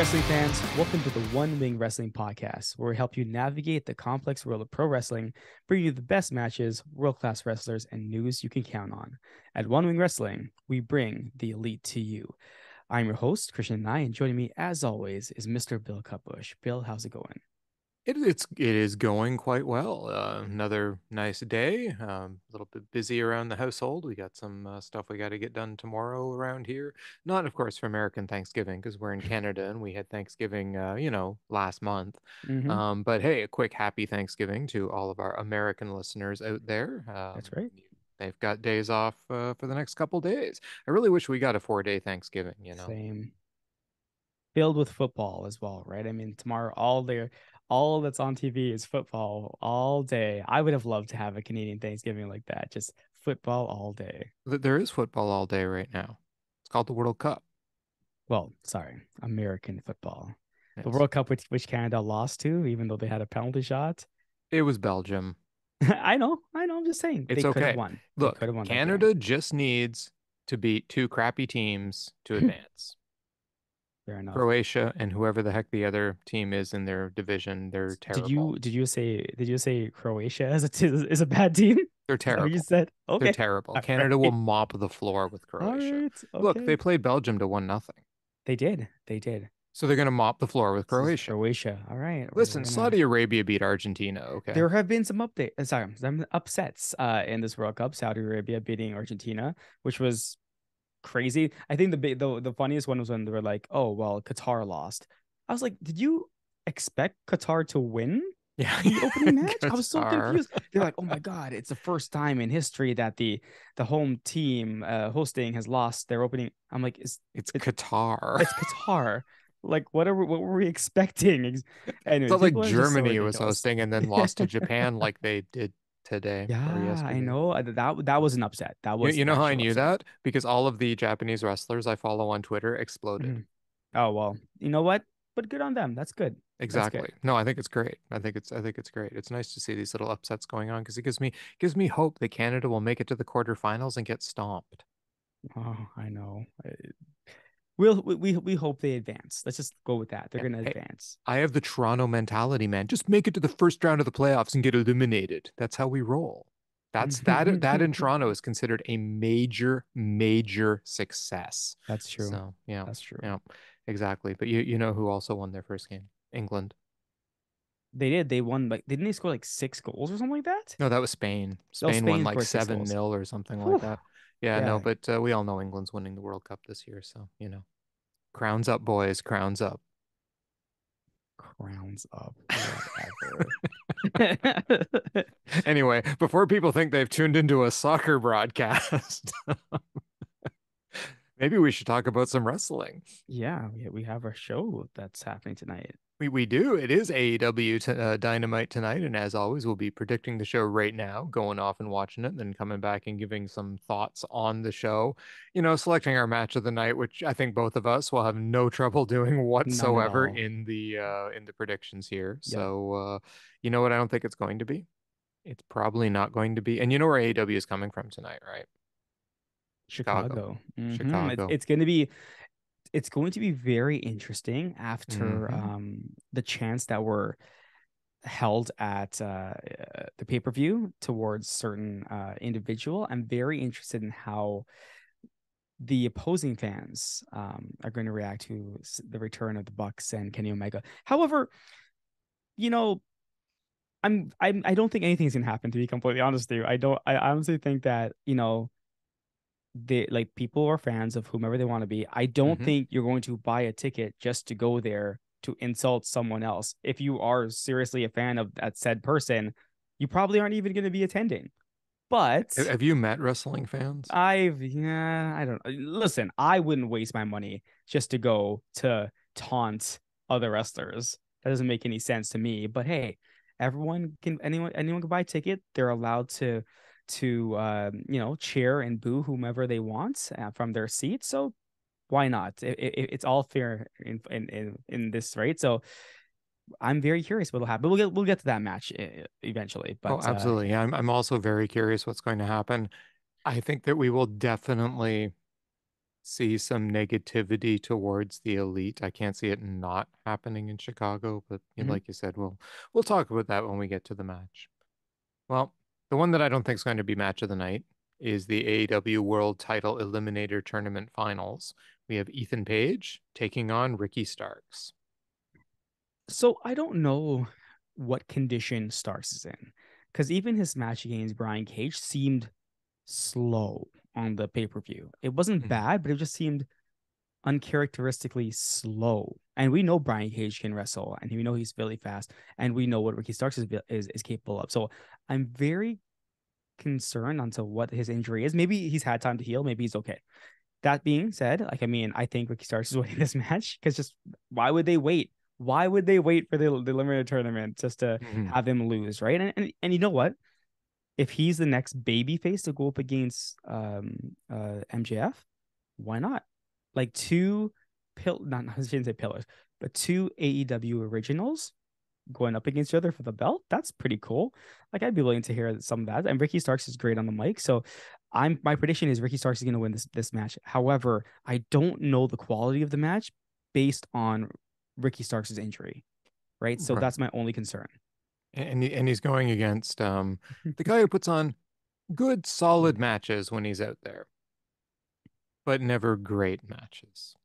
wrestling fans, welcome to the One Wing Wrestling Podcast, where we help you navigate the complex world of pro wrestling, bring you the best matches, world-class wrestlers, and news you can count on. At One Wing Wrestling, we bring the elite to you. I'm your host, Krishna, and joining me, as always, is Mr. Bill Cutbush. Bill, how's it going? It is going quite well. Another nice day. A little bit busy around the household. We got some stuff we got to get done tomorrow around here. Not, of course, for American Thanksgiving because we're in Canada and we had Thanksgiving, last month. Mm-hmm. But hey, a quick happy Thanksgiving to all of our American listeners out there. That's right. They've got days off for the next couple days. I really wish we got a 4-day Thanksgiving. Same. Filled with football as well, right? I mean, tomorrow, all that's on TV is football all day. I would have loved to have a Canadian Thanksgiving like that, just football all day. There is football all day right now. It's called the World Cup. Well, sorry, American football. The Yes. World Cup, which Canada lost to, even though they had a penalty shot. It was Belgium. I know. I'm just saying they It's could have okay. won. They Look, could have won that game. Canada just needs to beat two crappy teams to advance. Fair enough. Croatia and whoever the heck the other team is in their division, they're Did terrible. you say Croatia is a bad team? They're Is that what you terrible. said? They're Okay. terrible. All Canada will right. mop the floor with All Croatia. right. Look, they Okay. played Belgium to 1-0. They did. They did. So they're going to mop the floor with This is Croatia. Croatia. All right. We're Listen, gonna. Saudi Arabia beat Argentina, okay? There have been some some upsets in this World Cup. Saudi Arabia beating Argentina, which was crazy. I think the funniest one was when they were like, "Oh, well, Qatar lost." I was like, "Did you expect Qatar to win Yeah. the opening match?" I was so Qatar. confused. They're like, "Oh my God, it's the first time in history that the home team hosting has lost their opening." I'm like, It's it, Qatar. it's Qatar. Like, what were we expecting?" It's Anyways, not like people are just so Germany was ridiculous. hosting and then lost to Japan like they did today or Yeah, I yesterday. know. That was an upset. That You, was you the know how I actual knew upset. that? Because all of the Japanese wrestlers I follow on Twitter exploded. Mhm. Oh well, you know what? But good on them. That's good. That's good. Exactly. No, I think it's great. I think it's great. It's nice to see these little upsets going on because it gives me hope that Canada will make it to the quarterfinals and get stomped. Oh, I know. We hope they advance. Let's just go with that. They're Yeah. gonna Hey, advance. I have the Toronto mentality, man. Just make it to the first round of the playoffs and get eliminated. That's how we roll. That in Toronto is considered a major, major success. That's true. So yeah, That's true. yeah, exactly. But you know who also won their first game? England. They did. They won like didn't they score like 6 goals or something like that? No, that was Spain. Oh, Spain won Spain like scored six 7 goals. nil or something like Whew. that. Yeah, no, Yeah, but we all know England's winning the World Cup this year, so crowns up, boys, crowns up. crowns up. Whatever. Anyway, before people think they've tuned into a soccer broadcast, maybe we should talk about some wrestling. Yeah, we have our show that's happening tonight. We do. It is AEW Dynamite tonight, and as always, we'll be predicting the show right now, going off and watching it, and then coming back and giving some thoughts on the show. Selecting our match of the night, which I think both of us will have no trouble doing None at whatsoever all. in the predictions here. Yep. So, you know what? I don't think it's going to be. It's probably not going to be. And you know where AEW is coming from tonight, right? Chicago. Chicago. Chicago. It's going to be very interesting after Hmm. the chants that were held at the pay-per-view towards certain individual. I'm very interested in how the opposing fans are going to react to the return of the Bucks and Kenny Omega. However, you know, I don't think anything's gonna happen, to be completely honest with you. I honestly think that, they like people are fans of whomever they want to be. I don't Hmm. think you're going to buy a ticket just to go there to insult someone else. If you are seriously a fan of that said person, you probably aren't even going to be attending. But Have you met wrestling fans? I don't listen, I wouldn't waste my money just to go to taunt other wrestlers. That doesn't make any sense to me. But hey, anyone can buy a ticket. They're allowed to cheer and boo whomever they want from their seat. So why not? It's all fair in this, right? So I'm very curious what'll happen. We'll get to that match eventually. Oh, But absolutely. Yeah, I'm also very curious what's going to happen. I think that we will definitely see some negativity towards the elite. I can't see it not happening in Chicago, but Mhm. like you said, we'll talk about that when we get to the match. Well, the one that I don't think is going to be match of the night is the AEW World Title Eliminator Tournament Finals. We have Ethan Page taking on Ricky Starks. So I don't know what condition Starks is in, because even his match against Brian Cage seemed slow on the pay-per-view. It wasn't Mhm. bad, but it just seemed uncharacteristically slow. And we know Brian Cage can wrestle, and we know he's really fast, and we know what Ricky Starks is capable of. So I'm very concerned onto what his injury is. Maybe he's had time to heal. Maybe he's okay. That being said, like I mean, I think Ricky Starks is winning this match because just why would they wait? Why would they wait for the limited tournament just to Mhm. have him lose, right? And you know what? If he's the next baby face to go up against MJF, why not? Like two not I shouldn't say pillars, but two AEW originals going up against each other for the belt. That's pretty cool. Like I'd be willing to hear some of that. And Ricky Starks is great on the mic. So my prediction is Ricky Starks is gonna win this match. However, I don't know the quality of the match based on Ricky Starks' injury. Right. So Right. that's my only concern. And he's going against the guy who puts on good, solid matches when he's out there, but never great matches.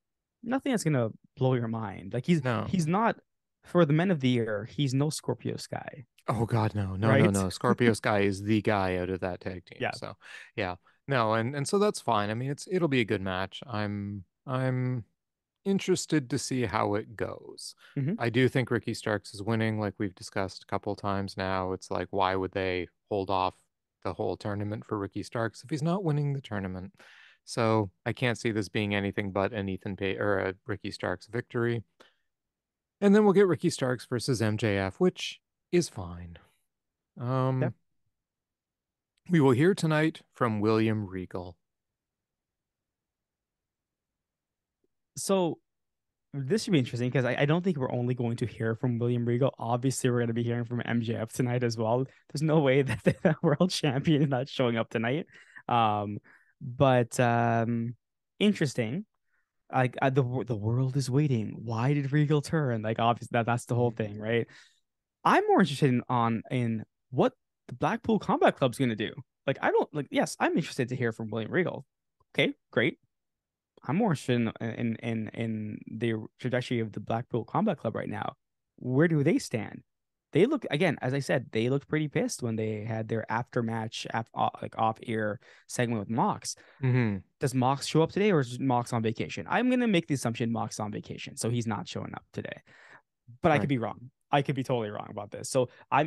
Nothing that's gonna blow your mind. Like he's No. not for the men of the year. He's no Scorpio Sky, Oh God, no, no, no, right? no. Scorpio Sky is the guy out of that tag team. Yeah. So yeah. No, and so that's fine. I mean, it'll be a good match. I'm interested to see how it goes. Mm-hmm. I do think Ricky Starks is winning, like we've discussed a couple times now. It's like, why would they hold off the whole tournament for Ricky Starks if he's not winning the tournament? So I can't see this being anything but an Ethan Pay or a Ricky Starks victory. And then we'll get Ricky Starks versus MJF, which is fine. Yeah. Um, we will hear tonight from William Regal. So this should be interesting because I don't think we're only going to hear from William Regal. Obviously, we're going to be hearing from MJF tonight as well. There's no way that the world champion is not showing up tonight. Um, but interesting. Like the world is waiting. Why did Regal turn? Like obviously that's the whole thing, right? I'm more interested in what the Blackpool Combat Club's going to do. Like I don't like. Yes, I'm interested to hear from William Regal. Okay, great. I'm more interested in the trajectory of the Blackpool Combat Club right now. Where do they stand? They look again, as I said, they looked pretty pissed when they had their after match, like off air segment with Mox. Mm-hmm. Does Mox show up today, or is Mox on vacation? I'm gonna make the assumption Mox on vacation, so he's not showing up today. But I could Right. be wrong. I could be totally wrong about this. So I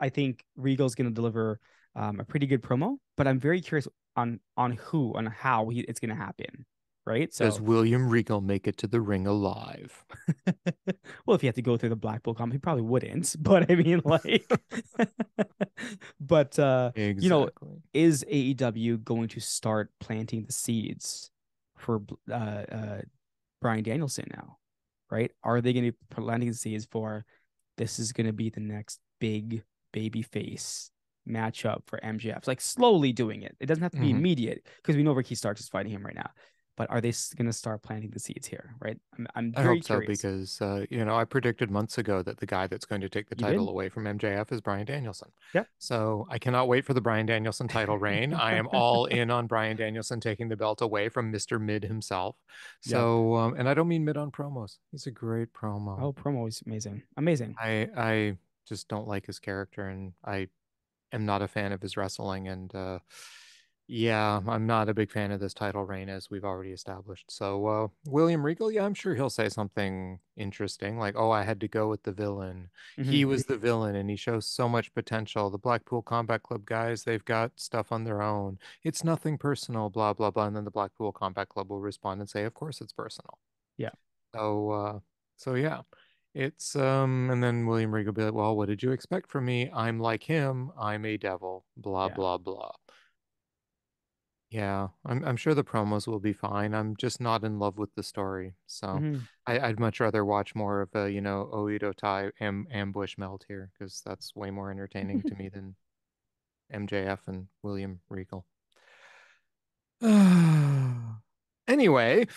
think Regal's gonna deliver a pretty good promo, but I'm very curious on how it's gonna happen. Right. Does So William Regal make it to the ring alive? well, if he had to go through the Black Bull comp, he probably wouldn't. But I mean, like, but Exactly. is AEW going to start planting the seeds for Brian Danielson now? Right? Are they going to be planting the seeds for this is going to be the next big baby face matchup for MJF? Like slowly doing it. It doesn't have to be Mm-hmm. immediate because we know Ricky Starks is fighting him right now. But are they going to start planting the seeds here? Right? I'm I very hope so curious. because I predicted months ago that the guy that's going to take the You title did? away from MJF is Brian Danielson. Yeah. So I cannot wait for the Brian Danielson title reign. I am all in on Brian Danielson taking the belt away from Mr. Mid himself. Yep. So and I don't mean mid on promos. He's a great promo. Oh, promo is amazing. Amazing. I just don't like his character and I am not a fan of his wrestling and yeah, I'm not a big fan of this title reign as we've already established. So William Regal, yeah, I'm sure he'll say something interesting like, "Oh, I had to go with the villain. He Hmm. was the villain and he shows so much potential. The Blackpool Combat Club guys, they've got stuff on their own. It's nothing personal, blah blah blah." And then the Blackpool Combat Club will respond and say, "Of course it's personal." Yeah. So so yeah. It's and then William Regal will be like, "Well, what did you expect from me? I'm like him. I'm a devil. Blah Yeah. blah blah." Yeah, I'm sure the promos will be fine. I'm just not in love with the story. So Hmm. I'd much rather watch more of a, Oedo Tai ambush meld here because that's way more entertaining to me than MJF and William Regal. Anyway,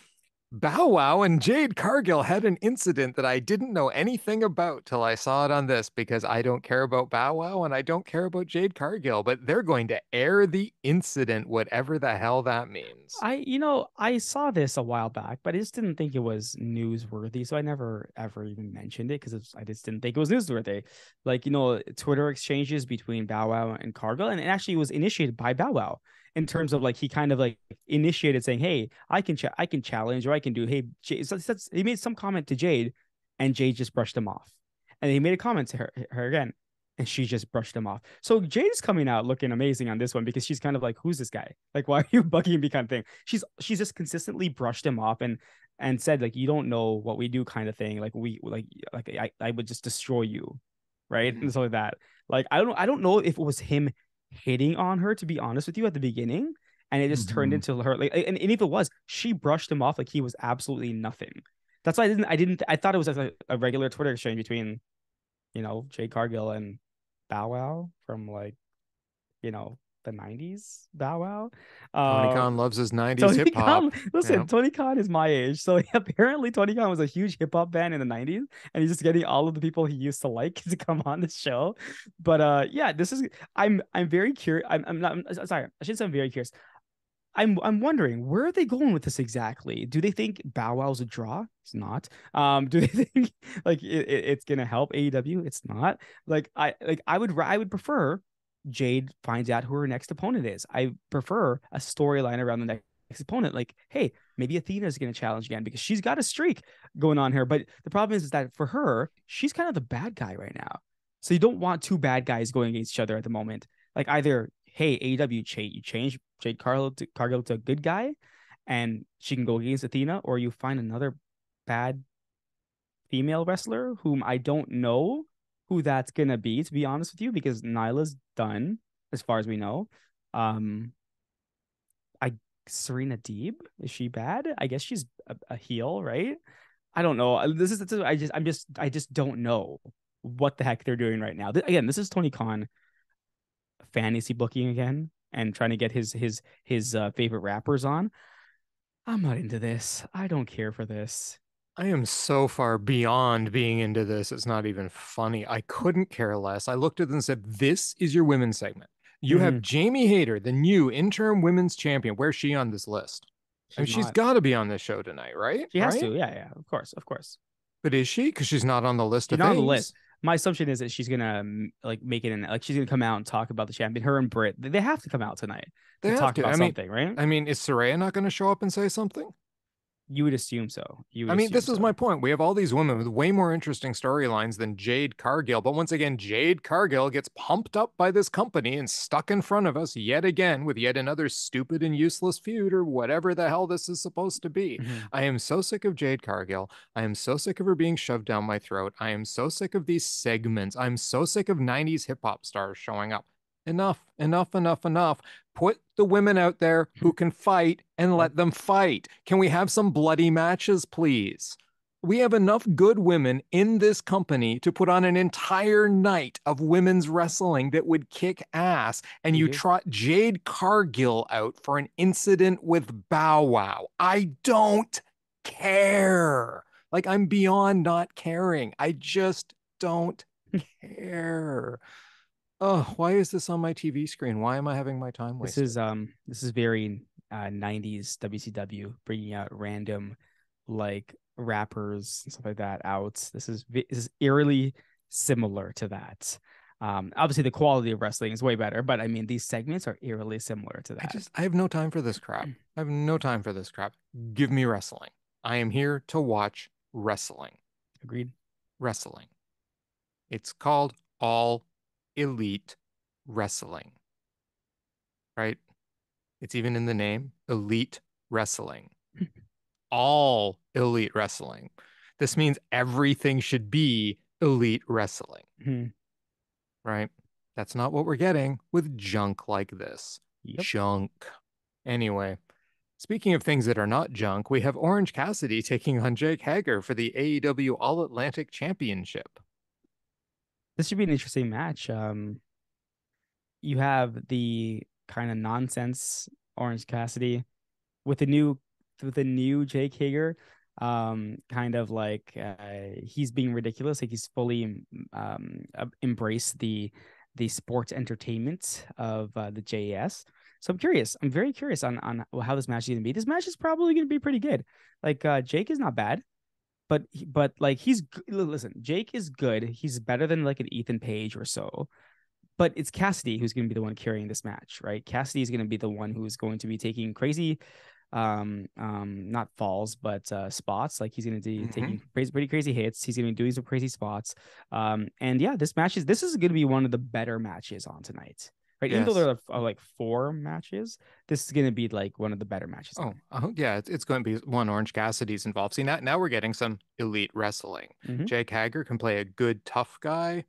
Bow Wow and Jade Cargill had an incident that I didn't know anything about till I saw it on this because I don't care about Bow Wow and I don't care about Jade Cargill, but they're going to air the incident, whatever the hell that means. I saw this a while back, but I just didn't think it was newsworthy, so I never ever even mentioned it because I just didn't think it was newsworthy. Like, Twitter exchanges between Bow Wow and Cargill, and it actually was initiated by Bow Wow in terms of like he kind of like initiated saying, "Hey, I can challenge or I can do." Hey, Jade, he made some comment to Jade, and Jade just brushed him off, and he made a comment to her again, and she just brushed him off. So Jade is coming out looking amazing on this one because she's kind of like, who's this guy? Like, why are you bugging me kind of thing? She's just consistently brushed him off and said, like, you don't know what we do kind of thing. Like I would just destroy you. Right. Mhm. And stuff like that. Like, I don't know if it was him hitting on her, to be honest with you, at the beginning. And it just turned Mhm. into her like and if it was, she brushed him off like he was absolutely nothing. That's why I thought it was a regular Twitter exchange between Jade Cargill and Bow Wow from like, the 90s Bow Wow. Tony Uh, Khan loves his 90s Tony hip Khan, hop. listen, Yep. Tony Khan is my age. So apparently Tony Khan was a huge hip hop fan in the 90s and he's just getting all of the people he used to like to come on the show. But yeah, I'm very curious. I'm not I'm sorry, I shouldn't say I'm very curious. I'm wondering where are they going with this exactly? Do they think Bow Wow's a draw? It's not. Do they think like it's gonna help AEW? It's not. I would prefer Jade finds out who her next opponent is. I prefer a storyline around the next opponent. Like, hey, maybe Athena's gonna challenge again because she's got a streak going on here. But the problem is that for her, she's kind of the bad guy right now. So you don't want two bad guys going against each other at the moment. Like either, hey, AEW, you change Jade Cargill to a good guy, and she can go against Athena, or you find another bad female wrestler whom I don't know who that's gonna be, to be honest with you, because Nyla's done as far as we know. Um, I Serena Deeb, is she bad? I guess she's a heel, right? I don't know. I just don't know what the heck they're doing right now. Again, this is Tony Khan fantasy booking again and trying to get his favorite rappers on. I'm not into this. I don't care for this. I am so far beyond being into this. It's not even funny. I couldn't care less. I looked at it and said, this is your women's segment. You have Mm-hmm. Jamie Hayter, the new interim women's champion. Where's she on this list? I mean, She's she's not. got to be on this show tonight, right? She has Right? to. Yeah, yeah. Of course, of course. But is she? Because she's not on the list She's of not on the list. things. My assumption is that she's gonna like make it in. Like she's gonna come out and talk about the champion. Her and Britt, they have to come out tonight They to have talk to. about something, right? I mean, is Saraya not going to show up and say something? You would assume so. You I would mean, assume this is my so. point. We have all these women with way more interesting storylines than Jade Cargill. But once again, Jade Cargill gets pumped up by this company and stuck in front of us yet again with yet another stupid and useless feud or whatever the hell this is supposed to be. Mm-hmm. I am so sick of Jade Cargill. I am so sick of her being shoved down my throat. I am so sick of these segments. I'm so sick of 90s hip hop stars showing up. Enough, enough, enough, enough. Put the women out there who can fight and Yep. let them fight. Can we have some bloody matches, please? We have enough good women in this company to put on an entire night of women's wrestling that would kick ass. And We you do. trot Jade Cargill out for an incident with Bow Wow. I don't care. Like, I'm beyond not caring. I just don't care. Oh, why is this on my TV screen? Why am I having my time wasted? This is very 90s WCW, bringing out random like rappers and stuff like that out. This is eerily similar to that. Obviously the quality of wrestling is way better, but I mean these segments are eerily similar to that. I have no time for this crap. I have no time for this crap. Give me wrestling. I am here to watch wrestling. Agreed. Wrestling. It's called All Elite Wrestling, right? It's even in the name, Elite Wrestling. All Elite Wrestling. This means everything should be Elite Wrestling, Mhm. right? That's not what we're getting with junk like this. Yep. Junk. Anyway, speaking of things that are not junk, we have Orange Cassidy taking on Jake Hager for the AEW All Atlantic Championship. This should be an interesting match. You have the kind of nonsense Orange Cassidy with the new with the new Jake Hager, kind of like he's being ridiculous, like he's fully embraced the sports entertainment of the JAS. So I'm curious. I'm very curious on how this match is going to be. This match is probably going to be pretty good. Like Jake is not bad, but like listen, Jake is good. He's better than like an Ethan Page or so. But it's Cassidy who's going to be the one carrying this match, right? Cassidy is going to be the one who's going to be taking crazy not falls but spots. Like he's going to be Mm-hmm. taking pretty crazy hits. He's going to be doing some crazy spots. And yeah, this is going to be one of the better matches on tonight, right? Even though Yes. there are like four matches, this is going to be like one of the better matches on. Oh, yeah, it's going to be one. Orange Cassidy's involved. See, now we're getting some elite wrestling. Mm-hmm. Jake Hager can play a good tough guy.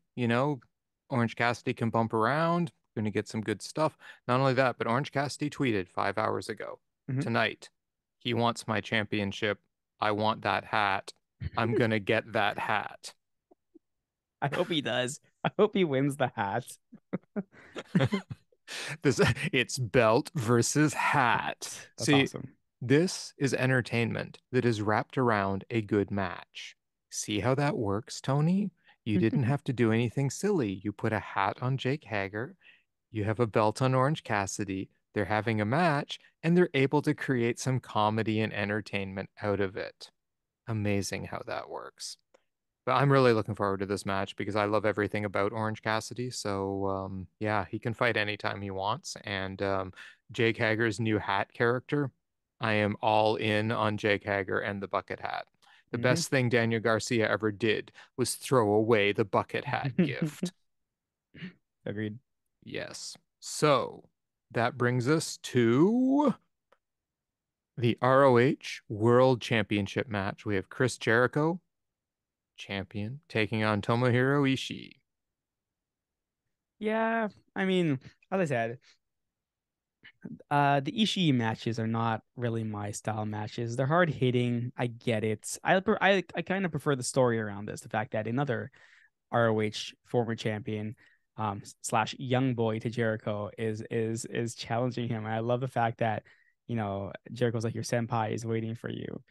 Orange Cassidy can bump around. Going to get some good stuff. Not only that, but Orange Cassidy tweeted 5 hours ago. Mm-hmm. Tonight, he wants my championship. I want that hat. I'm gonna get that hat. I hope he does. I hope he wins the hat. This it's belt versus hat. Hat. That's See, awesome. this is entertainment that is wrapped around a good match. See how that works, Tony? You didn't have to do anything silly. You put a hat on Jake Hager, you have a belt on Orange Cassidy, they're having a match, and they're able to create some comedy and entertainment out of it. Amazing how that works. But I'm really looking forward to this match because I love everything about Orange Cassidy. So yeah, he can fight anytime he wants. And Jake Hager's new hat character, I am all in on Jake Hager and the bucket hat. The best thing Daniel Garcia ever did was throw away the bucket hat Mm-hmm. gift. Agreed. Yes. So that brings us to the ROH World Championship match. We have Chris Jericho, champion, taking on Tomohiro Ishii. Yeah, I mean, as I said, the Ishii matches are not really my style matches. They're hard hitting. I get it. I kind of prefer the story around this. The fact that another ROH former champion, slash young boy to Jericho is challenging him. And I love the fact that Jericho's like your senpai is waiting for you.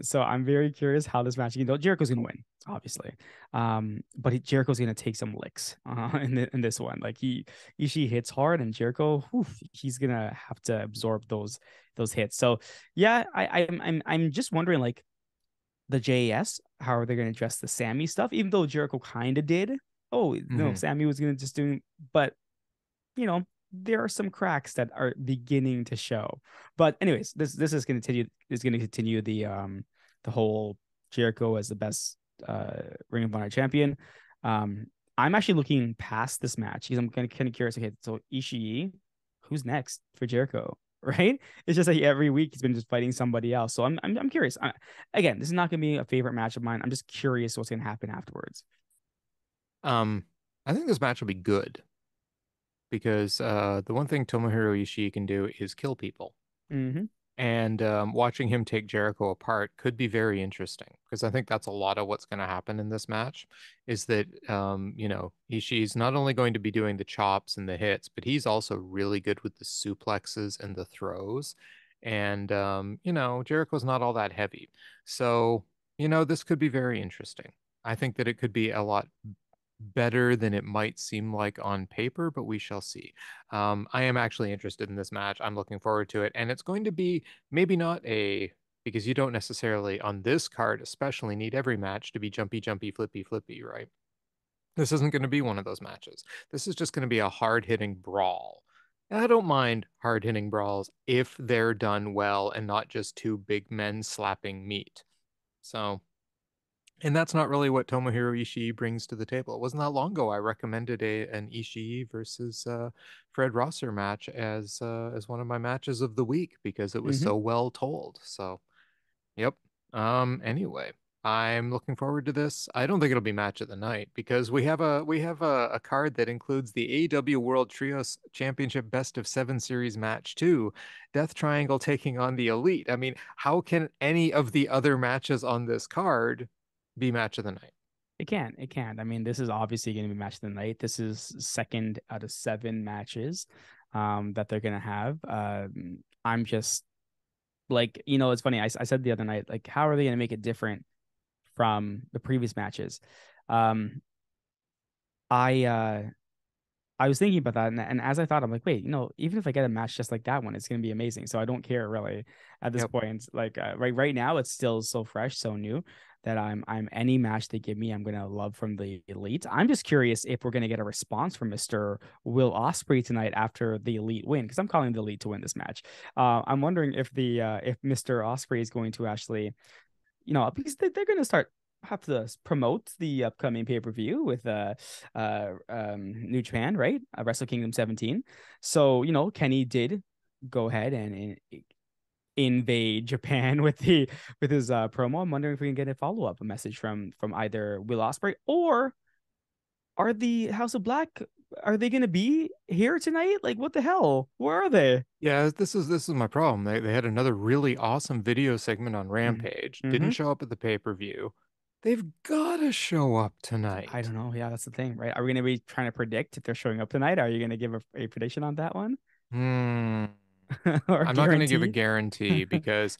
So I'm very curious how this match. Jericho's gonna win, obviously. But Jericho's gonna take some licks in this one. Like Ishii hits hard, and Jericho, whew, he's gonna have to absorb those hits. So yeah, I'm just wondering like the JAS, how are they going to address the Sammy stuff? Even though Jericho kind of did. Oh no, Mm-hmm. Sammy was going to just do, but there are some cracks that are beginning to show. But anyways, this is going to continue. Is going to continue the whole Jericho as the best Ring of Honor champion. I'm actually looking past this match because I'm kind of curious. Okay, so Ishii, who's next for Jericho? Right? It's just like every week he's been just fighting somebody else. So I'm curious. Again, this is not going to be a favorite match of mine. I'm just curious what's going to happen afterwards. Um, I think this match will be good because the one thing Tomohiro Ishii can do is kill people. Mm-hmm. And watching him take Jericho apart could be very interesting because I think that's a lot of what's going to happen in this match is that, Ishii's not only going to be doing the chops and the hits, but he's also really good with the suplexes and the throws. And, Jericho's not all that heavy. So, this could be very interesting. I think that it could be a lot better than it might seem like on paper, but we shall see. I am actually interested in this match. I'm looking forward to it. And it's going to be maybe not because you don't necessarily on this card, especially need every match to be jumpy, jumpy, flippy, flippy, right? This isn't going to be one of those matches. This is just going to be a hard hitting brawl. And I don't mind hard hitting brawls if they're done well and not just two big men slapping meat. So and that's not really what Tomohiro Ishii brings to the table. It wasn't that long ago I recommended an Ishii versus Fred Rosser match as one of my matches of the week because it was Mm-hmm. so well told. So, yep. Anyway, I'm looking forward to this. I don't think it'll be match of the night because we have a card that includes the AEW World Trios Championship Best of 7 series match too. Death Triangle taking on the Elite. I mean, how can any of the other matches on this card be match of the night? It can. I mean, this is obviously going to be match of the night. This is second out of seven matches that they're going to have. I'm just Like, it's funny. I said the other night, like, how are they going to make it different from the previous matches? Um, I I was thinking about that, and as I thought, I'm like, wait, even if I get a match just like that one, it's gonna be amazing. So I don't care really at this Yep. point. Like right now, it's still so fresh, so new that I'm any match they give me, I'm gonna love from the Elite. I'm just curious if we're gonna get a response from Mister Will Ospreay tonight after the Elite win, because I'm calling the Elite to win this match. I'm wondering if Mister Ospreay is going to actually because they're going to start have to promote the upcoming pay-per-view with New Japan, right? Wrestle Kingdom 17. So, Kenny did go ahead and invade Japan with his promo. I'm wondering if we can get a follow-up message from either Will Ospreay or are the House of Black, are they going to be here tonight? Like, what the hell? Where are they? Yeah, this is my problem. They had another really awesome video segment on Mm-hmm. Rampage. Didn't Mm-hmm. show up at the pay-per-view. They've got to show up I tonight. don't know. Yeah, that's the thing, right? Are we going to be trying to predict if they're showing up tonight? Are you going to give a prediction on that one Hmm. or I'm not going to give a guarantee? guarantee because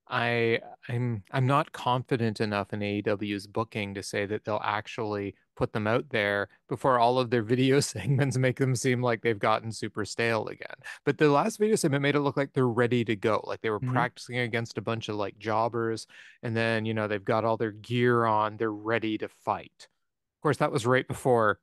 I I'm not confident enough in AEW's booking to say that they'll actually put them out there before all of their video segments make them seem like they've gotten super stale again. But the last video segment made it look like they're ready to go, like they were Hmm. practicing against a bunch of like jobbers, and then they've got all their gear on, they're ready to fight. Of course, that was right before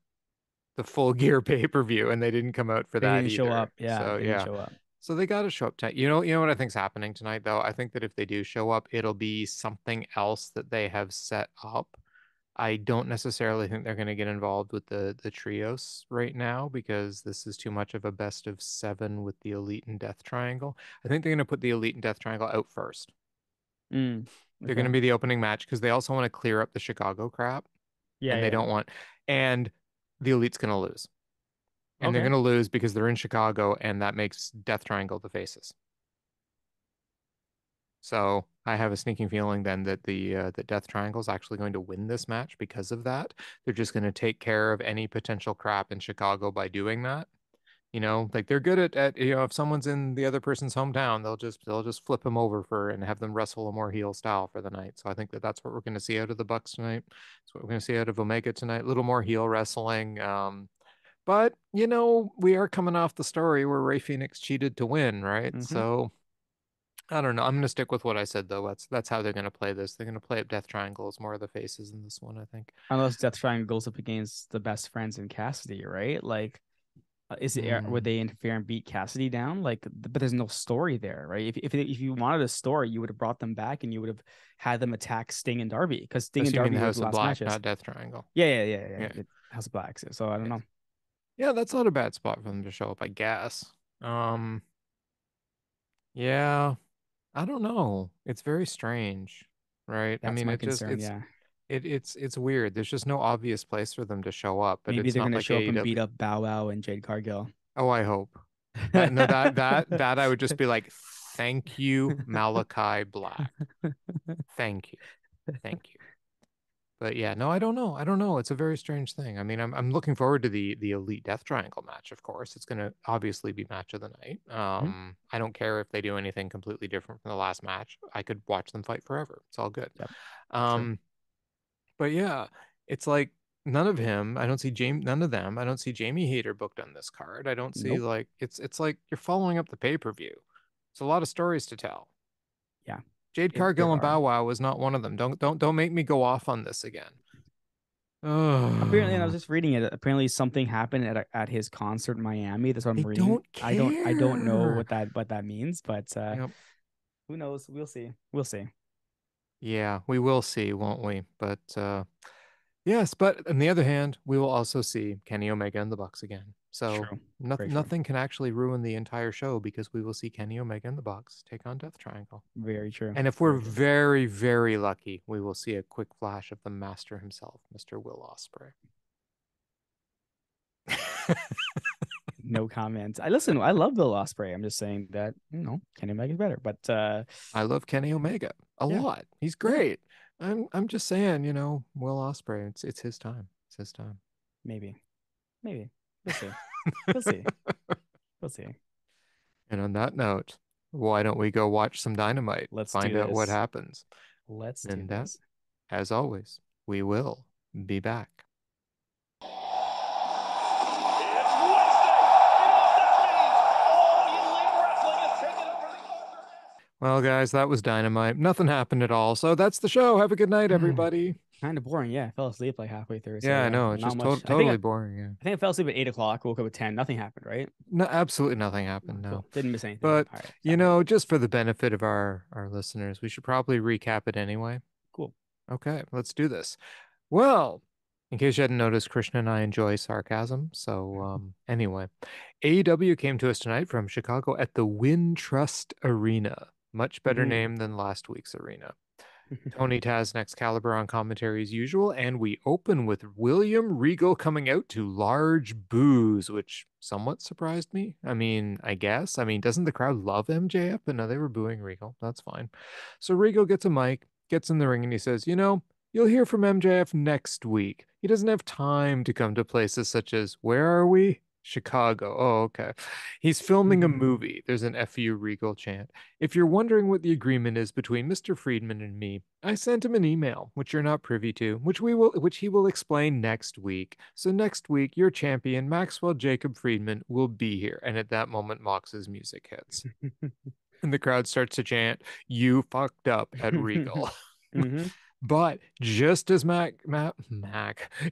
the full gear pay-per-view, and they didn't come out for They that didn't show either. up. Yeah, So they didn't yeah. show up. So they got to show up tonight. You know what I think's happening tonight, though? I think that if they do show up, it'll be something else that they have set up. I don't necessarily think they're going to get involved with the trios right now because this is too much of a best of seven with the Elite and Death Triangle. I think they're going to put the Elite and Death Triangle out first. Mm, They're going to okay. be the opening match because they also want to clear up the Chicago crap, Yeah, and they yeah, yeah. don't want, and the Elite's going to lose. And they're Okay. going to lose because they're in Chicago, and that makes Death Triangle the faces. So I have a sneaking feeling then that the Death Triangle is actually going to win this match because of that. They're just going to take care of any potential crap in Chicago by doing that. Like they're good at if someone's in the other person's hometown, they'll just flip them over for and have them wrestle a more heel style for the night. So I think that that's what we're going to see out of the Bucks tonight. That's what we're going to see out of Omega tonight. A little more heel wrestling. But we are coming off the story where Ray Phoenix cheated to win, right? Hmm. So I don't know. I'm gonna stick with what I said though. That's how they're gonna play this. They're gonna play up Death Triangle as more of the faces in this one, I think. Unless Death Triangle goes up against the best friends in Cassidy, right? Like, would Hmm. they interfere and beat Cassidy down? Like, but there's no story there, right? If you wanted a story, you would have brought them back and you would have had them attack Sting and Darby because Sting and Assuming the Darby were the House of last Black, matches. not Death Triangle. Yeah, yeah, yeah, yeah. Yeah. House of Blacks. So I don't Yeah. know. Yeah, that's not a bad spot for them to show up, I guess. Um, yeah, I don't know. It's very strange, right? I That's mean, my concern. Yeah. it's weird. There's just no obvious place for them to show up, but Maybe it's they're not gonna like show up and beat AEW. up Bow Wow and Jade Cargill. Oh, I hope. That no, that I would just be like, thank you, Malachi Black. Thank you. Thank you. But yeah, no, I don't know. I don't know. It's a very strange thing. I mean, I'm looking forward to the Elite Death Triangle match, of course. It's gonna obviously be match of the night. Mhm. I don't care if they do anything completely different from the last match. I could watch them fight forever. It's all good. Yep. True. Um, but yeah, it's like none of him. I don't see James. None of them. I don't see Jamie Hayter booked on this card. I don't see Nope. like it's like you're following up the pay-per-view. It's a lot of stories to tell. Yeah. Jade There Cargill and are. Bow Wow was not one of them. Don't make me go off on this again. Apparently, and I was Oh, just reading it. Apparently, something happened at his concert in Miami. That's what I'm they reading. don't I don't know care. what that means, but Yep. who knows? We'll see. We'll see. Yeah, we will see, won't we? But yes, but on the other hand, we will also see Kenny Omega and the Bucks again. So True. Very nothing true. nothing can actually ruin the entire show because we will see Kenny Omega and the Bucks take on Death Triangle. Very true. And if we're Very true. very, very lucky, we will see a quick flash of the master himself, Mr. Will Ospreay. No comments. I listen. I love Bill Ospreay. I'm just saying that Kenny Omega's better, but I love Kenny Omega a yeah, lot. He's yeah, great. I'm just saying, Will Ospreay, it's his time. It's his time. maybe, maybe we'll see. We'll see. We'll see. And on that note, Why don't we go watch some Dynamite, Let's do find out what this. happens? Let's do And this. as always, we will be back. Well, guys, that was Dynamite. Nothing happened at all. So that's the show. Have a good night, everybody. Kind of boring. Yeah, I fell asleep like halfway through. So Yeah, I yeah, know. It's not just much. totally boring. Yeah. I think I fell asleep at 8 o'clock. Woke up at 10. Nothing happened, right? No, absolutely nothing happened. No. Cool. Didn't miss anything. But, All right, sounds good. just for the benefit of our listeners, we should probably recap it anyway. Cool. Okay, let's do this. Well, in case you hadn't noticed, Krishna and I enjoy sarcasm. So, anyway, AEW came to us tonight from Chicago at the Wintrust Arena. Much better name than last week's arena. Tony Taz and Excalibur on commentary as usual, and we open with William Regal coming out to large boos, which somewhat surprised me. I mean, I guess. I mean, doesn't the crowd love MJF? But no, they were booing Regal. That's fine. So Regal gets a mic, gets in the ring, and he says, you'll hear from MJF next week. He doesn't have time to come to places such as, where are we? Chicago. Oh, okay. He's filming a movie. There's an FU Regal chant. If you're wondering what the agreement is between Mr. Friedman and me, I sent him an email, which you're not privy to, which he will explain next week. So next week, your champion, Maxwell Jacob Friedman, will be here. And at that moment, Mox's music hits. And the crowd starts to chant, "You fucked up" at Regal. But just as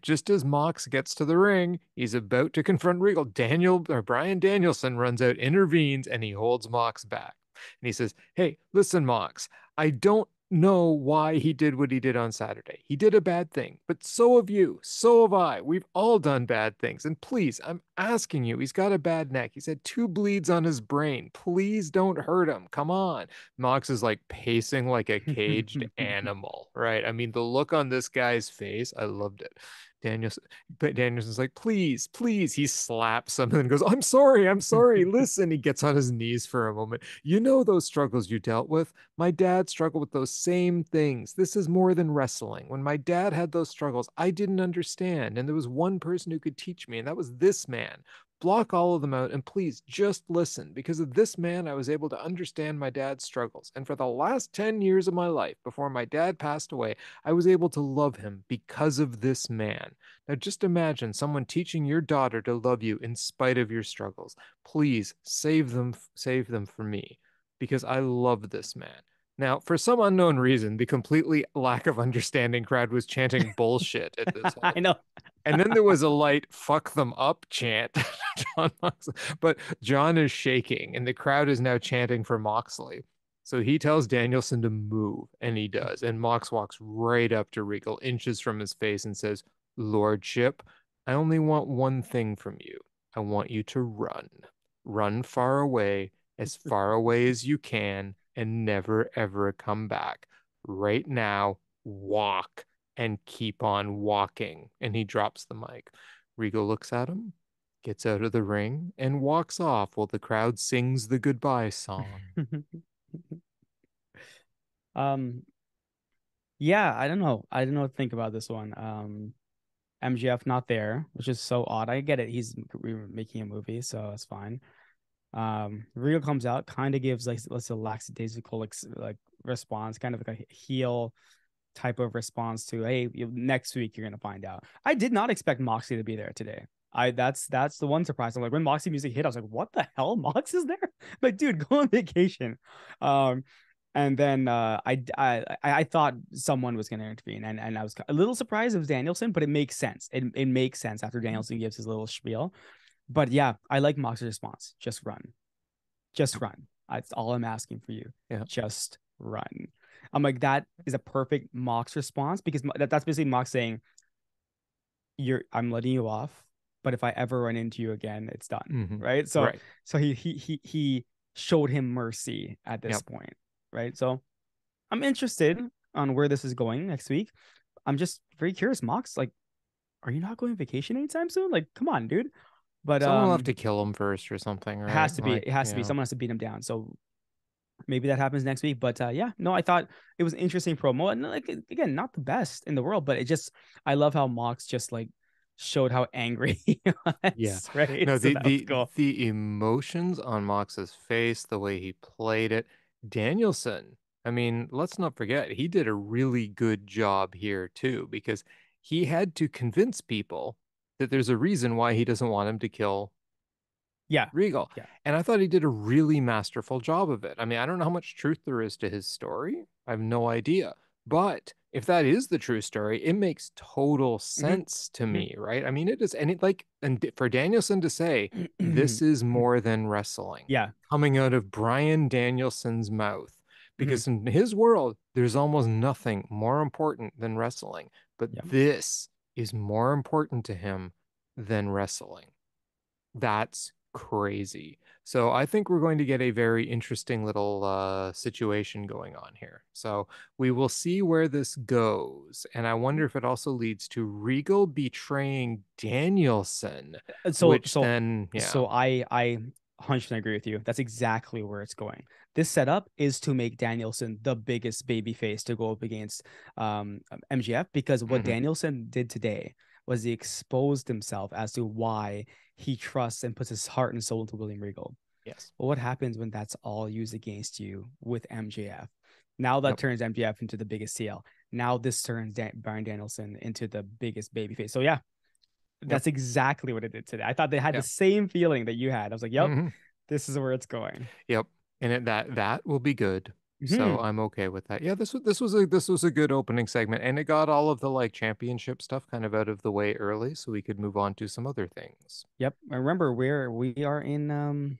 just as Mox gets to the ring, he's about to confront Regal. Brian Danielson runs out, intervenes, and he holds Mox back. And he says, "Hey, listen, Mox, I don't know why he did what he did on Saturday. He did a bad thing, but so have you, so have I. We've all done bad things. And please, I'm asking you, he's got a bad neck. He's had 2 bleeds on his brain. Please don't hurt him. Come on." Mox is like pacing like a caged animal, right? I mean, the look on this guy's face, I loved it. Danielson's like, "Please, please." He slaps him and goes, I'm sorry. Listen, he gets on his knees for a moment. You know those struggles you dealt with? My dad struggled with those same things. This is more than wrestling. When my dad had those struggles, I didn't understand. And there was one person who could teach me, and that was this man. Block all of them out and please just listen. Because of this man, I was able to understand my dad's struggles. And for the last 10 years of my life, before my dad passed away, I was able to love him because of this man. Now just imagine someone teaching your daughter to love you in spite of your struggles. Please save them for me, because I love this man. Now, for some unknown reason, the completely lack of understanding crowd was chanting bullshit at this whole I know. And then there was a light "fuck them up" chant. Jon Moxley. But Jon is shaking, and the crowd is now chanting for Moxley. So he tells Danielson to move, and he does. And Mox walks right up to Regal, inches from his face, and says, "Lordship, I only want one thing from you. I want you to run. Run far away, as far away as you can, and never, ever come back. Right now, walk and keep on walking." And he drops the mic. Regal looks at him, gets out of the ring, and walks off while the crowd sings the goodbye song. Yeah, I don't know. I don't know what to think about this one. MGF not there, which is so odd. I get it. He's making a movie, so that's fine. Regal comes out, kind of gives like let's say lackadaisical like response, kind of like a heel type of response to, hey, next week you're gonna find out. I did not expect Moxley to be there today. That's the one surprise. I'm like, when Moxley music hit, I was like, what the hell? Mox is there? Like, dude, go on vacation. And then I thought someone was gonna intervene, and I was a little surprised it was Danielson, but it makes sense. It makes sense after Danielson gives his little spiel. But yeah, I like Mox's response. Just run. Just run. That's all I'm asking for you. Yeah. Just run. I'm like, that is a perfect Mox response, because that's basically Mox saying, I'm letting you off, but if I ever run into you again, it's done. Mm-hmm. Right. So right. So he showed him mercy at this point. Right. So I'm interested on where this is going next week. I'm just very curious, Mox. Like, are you not going on vacation anytime soon? Like, come on, dude. But someone will have to kill him first or something, right? It has to be. It has to be. Someone has to beat him down. So maybe that happens next week. But yeah, no, I thought it was an interesting promo, and like, again, not the best in the world, but I love how Mox just like showed how angry he Yeah. was, right? No, So the that was the cool. the emotions on Mox's face, the way he played it. Danielson, I mean, let's not forget, he did a really good job here too, because he had to convince people that there's a reason why he doesn't want him to kill Yeah, Regal. yeah. And I thought he did a really masterful job of it. I mean, I don't know how much truth there is to his story. I have no idea. But if that is the true story, it makes total Hmm. sense to Hmm. me, right? I mean, it is, and it like, and for Danielson to say, this is more than wrestling Yeah. coming out of Brian Danielson's mouth, Hmm. because in his world, there's almost nothing more important than wrestling. But Yeah. this is more important to him than wrestling. That's crazy. So I think we're going to get a very interesting little situation going on here. So we will see where this goes. And I wonder if it also leads to Regal betraying Danielson, So which so then, yeah. so I 100% agree with you. That's exactly where it's going. This setup is to make Danielson the biggest baby face to go up against MGF, because what Hmm. Danielson did today was he exposed himself as to why he trusts and puts his heart and soul into William Regal. Yes. But what happens when that's all used against you with MJF? Now that Yep. turns MJF into the biggest CL. Now this turns Brian Danielson into the biggest babyface. So yeah, Yep. that's exactly what it did today. I thought they had the Yep. same feeling that you had. I was like, yep, Hmm. this is where it's going. Yep. And that will be good. So Hmm. I'm okay with that. Yeah, this was a good opening segment, and it got all of the like championship stuff kind of out of the way early, so we could move on to some other things. Yep. I remember we are in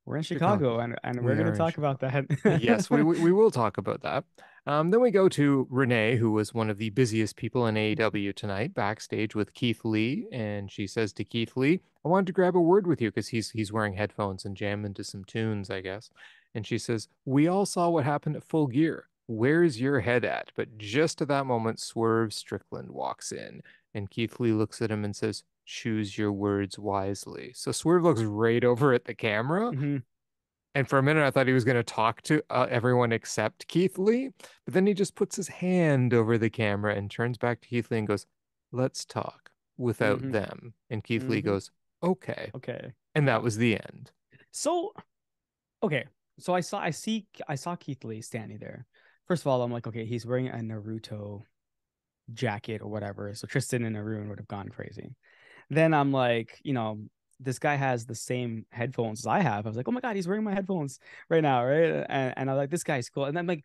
we're in Chicago, Chicago. and we're We gonna are in talk about Chicago. that. Yes, we will talk about that. Then we go to Renee, who was one of the busiest people in AEW tonight, backstage with Keith Lee, and she says to Keith Lee, "I wanted to grab a word with you," because he's wearing headphones and jamming to some tunes, I guess. And she says, "We all saw what happened at Full Gear. Where's your head at?" But just at that moment, Swerve Strickland walks in, and Keith Lee looks at him and says, "Choose your words wisely." So Swerve looks right over at the camera, Hmm. and for a minute, I thought he was going to talk to everyone except Keith Lee. But then he just puts his hand over the camera and turns back to Keith Lee and goes, "Let's talk without Hmm. them." And Keith Lee Hmm. goes, "Okay." Okay. And that Yeah. was the end. So okay. So I saw Keith Lee standing there. First of all, I'm like, okay, he's wearing a Naruto jacket or whatever. So Tristan and Arun would have gone crazy. Then I'm like, this guy has the same headphones as I have. I was like, oh my God, he's wearing my headphones right now, right? And I'm like, this guy's cool. And I'm like,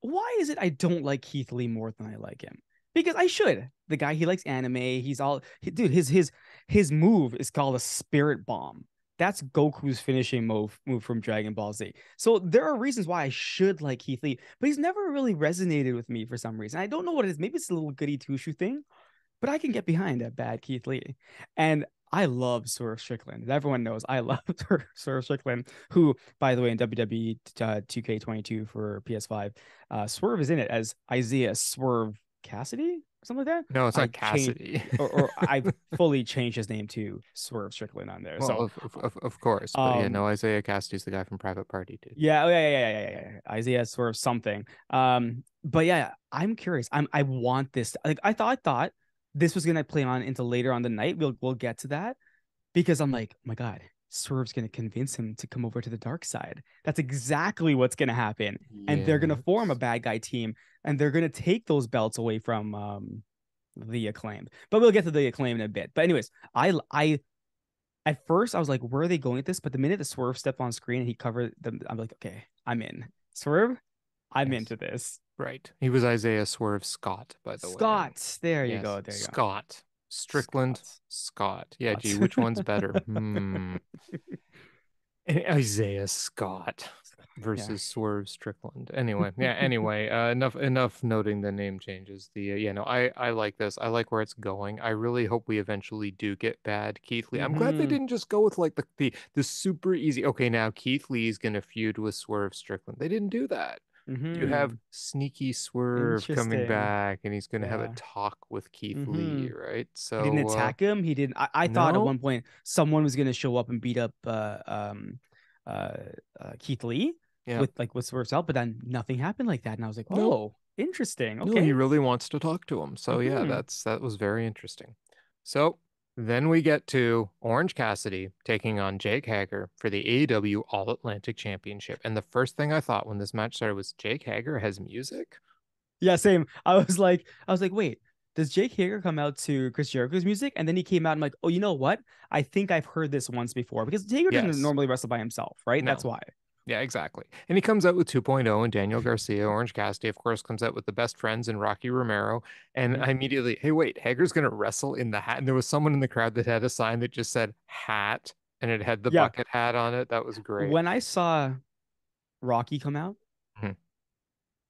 why is it I don't like Keith Lee more than I like him? Because I should. The guy, he likes anime. Dude. His move is called a Spirit Bomb. That's Goku's finishing move from Dragon Ball Z. So there are reasons why I should like Keith Lee, but he's never really resonated with me for some reason. I don't know what it is. Maybe it's a little goody two shoe thing, but I can get behind a bad Keith Lee. And I love Swerve Strickland. Everyone knows I love Swerve Strickland, who, by the way, in WWE 2K22 for PS5, Swerve is in it as Isaiah Swerve Cassidy or something like that. No, it's not I've changed, Cassidy. or I've fully changed his name to Swerve Strickland on there. Well, So, of course. But yeah, um, no, Isaiah Cassidy's the guy from Private Party, dude. yeah, oh, yeah. Isaiah Swerve something. But yeah, I'm curious. I want this. Like I thought this was gonna play on into later on the night. We'll get to that because I'm like, oh my God, Swerve's gonna convince him to come over to the dark side. That's exactly what's gonna happen. And they're gonna form a Yes. bad guy team and they're gonna take those belts away from the acclaimed. But we'll get to the acclaim in a bit. But anyways, I at first I was like, where are they going with this? But the minute the Swerve stepped on screen and he covered them, I'm like, okay, I'm in. Swerve, I'm Yes. into this. Right. He was Isaiah Swerve Scott, by the way. Scott, there you Yes. go, there you go. Scott. Strickland, Scott, Scott. Yeah, gee, Scott. which one's better? Isaiah Scott Yeah. versus Swerve Strickland. Anyway, yeah, anyway, enough noting the name changes. Yeah, no, I like this. I like where it's going. I really hope we eventually do get bad Keith Lee. I'm glad they Mm-hmm. didn't just go with like the super easy. Okay, now Keith Lee's gonna feud with Swerve Strickland. They didn't do that. You have Mm-hmm. sneaky Swerve coming Interesting. back, and he's gonna have a Yeah. talk with Keith Mm-hmm. Lee, right? He didn't So attack him. He didn't. I thought at no, one point someone was gonna show up and beat up uh, Keith Lee yeah, with Swerve's help, but then nothing happened like that, and I was like, no. oh, interesting. No, he Okay. really wants to talk to him. So yeah, Mm-hmm. that was very interesting. So then we get to Orange Cassidy taking on Jake Hager for the AEW All Atlantic Championship. And the first thing I thought when this match started was Jake Hager has music? Yeah, same. I was like, wait, does Jake Hager come out to Chris Jericho's music? And then he came out and like, oh, you know what? I think I've heard this once before because Hager doesn't Yes. normally wrestle by himself, right? That's No. why. Yeah, exactly. And he comes out with 2.0 and Daniel Garcia. Orange Cassidy, of course, comes out with the best friends and Rocky Romero. And Mhm. I immediately, hey, wait, Hager's going to wrestle in the hat. And there was someone in the crowd that had a sign that just said hat and it had the Yeah. bucket hat on it. That was great. When I saw Rocky come out, Mhm.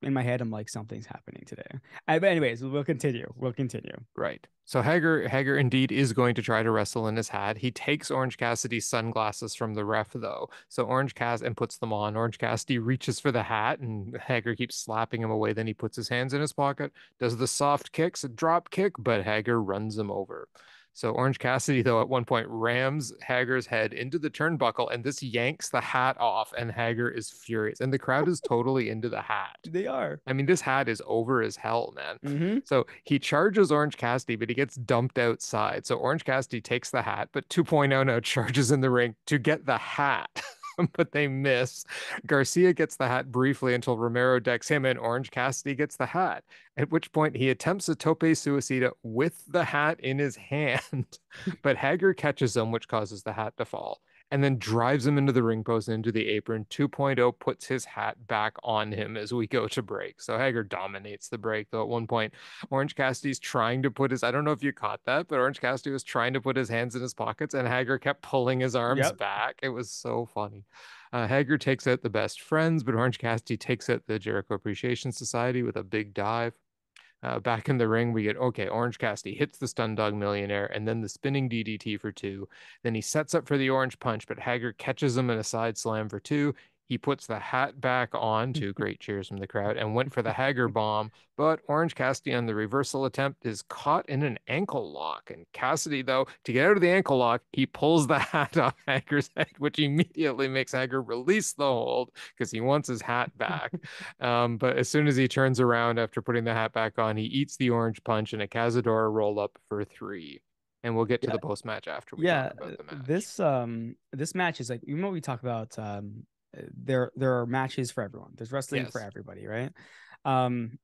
in my head, I'm like, something's happening today. But anyways, we'll continue. We'll continue. Right. So Hager indeed is going to try to wrestle in his hat. He takes Orange Cassidy's sunglasses from the ref though. So Orange Cass and puts them on. Orange Cassidy reaches for the hat and Hager keeps slapping him away. Then he puts his hands in his pocket, does the soft kicks, a drop kick, but Hager runs him over. So Orange Cassidy though at one point rams Hager's head into the turnbuckle and this yanks the hat off and Hager is furious. And the crowd is totally into the hat. They are. I mean, this hat is over as hell, man. Mm-hmm. So he charges Orange Cassidy, but he gets dumped outside. So Orange Cassidy takes the hat, but 2.0 now charges in the ring to get the hat. But they miss. Garcia gets the hat briefly until Romero decks him, and Orange Cassidy gets the hat. At which point he attempts a tope suicida with the hat in his hand, but Hager catches him, which causes the hat to fall and then drives him into the ring post and into the apron. 2.0 puts his hat back on him as we go to break. So Hager dominates the break, though at one point, Orange Cassidy's trying to put his, I don't know if you caught that, but Orange Cassidy was trying to put his hands in his pockets and Hager kept pulling his arms Yep. back. It was so funny. Hager takes out the best friends, but Orange Cassidy takes out the Jericho Appreciation Society with a big dive. Back in the ring, we get okay. Orange Cassidy hits the Stun Dog Millionaire and then the spinning DDT for two. Then he sets up for the Orange Punch, but Hager catches him in a side slam for two. He puts the hat back on to great cheers from the crowd and went for the Hager bomb. But Orange Cassidy on the reversal attempt is caught in an ankle lock. And Cassidy, though, to get out of the ankle lock, he pulls the hat off Hager's head, which immediately makes Hager release the hold because he wants his hat back. But as soon as he turns around after putting the hat back on, he eats the orange punch and a Cazadora roll up for three. And we'll get to Yeah. the post match after we talk Yeah. about the match. This match is like, you know, we talk about there are matches for everyone. There's wrestling for Yes. everybody, right? Um,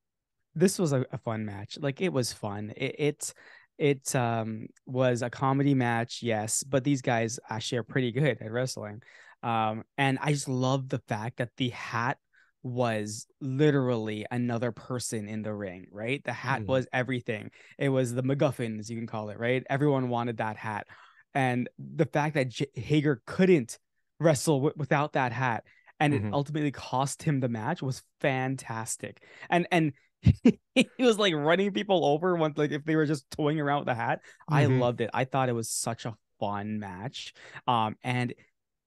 this was a fun match. Like it was fun. It was a comedy match, yes, but these guys actually are pretty good at wrestling. And I just love the fact that the hat was literally another person in the ring, right? The hat Mhm. was everything. It was the MacGuffin, as you can call it, right? Everyone wanted that hat. And the fact that Hager couldn't wrestle without that hat and it Mhm. ultimately cost him the match was fantastic. And he was like running people over once, like if they were just toying around with the hat. I Mhm. loved it. I thought it was such a fun match. And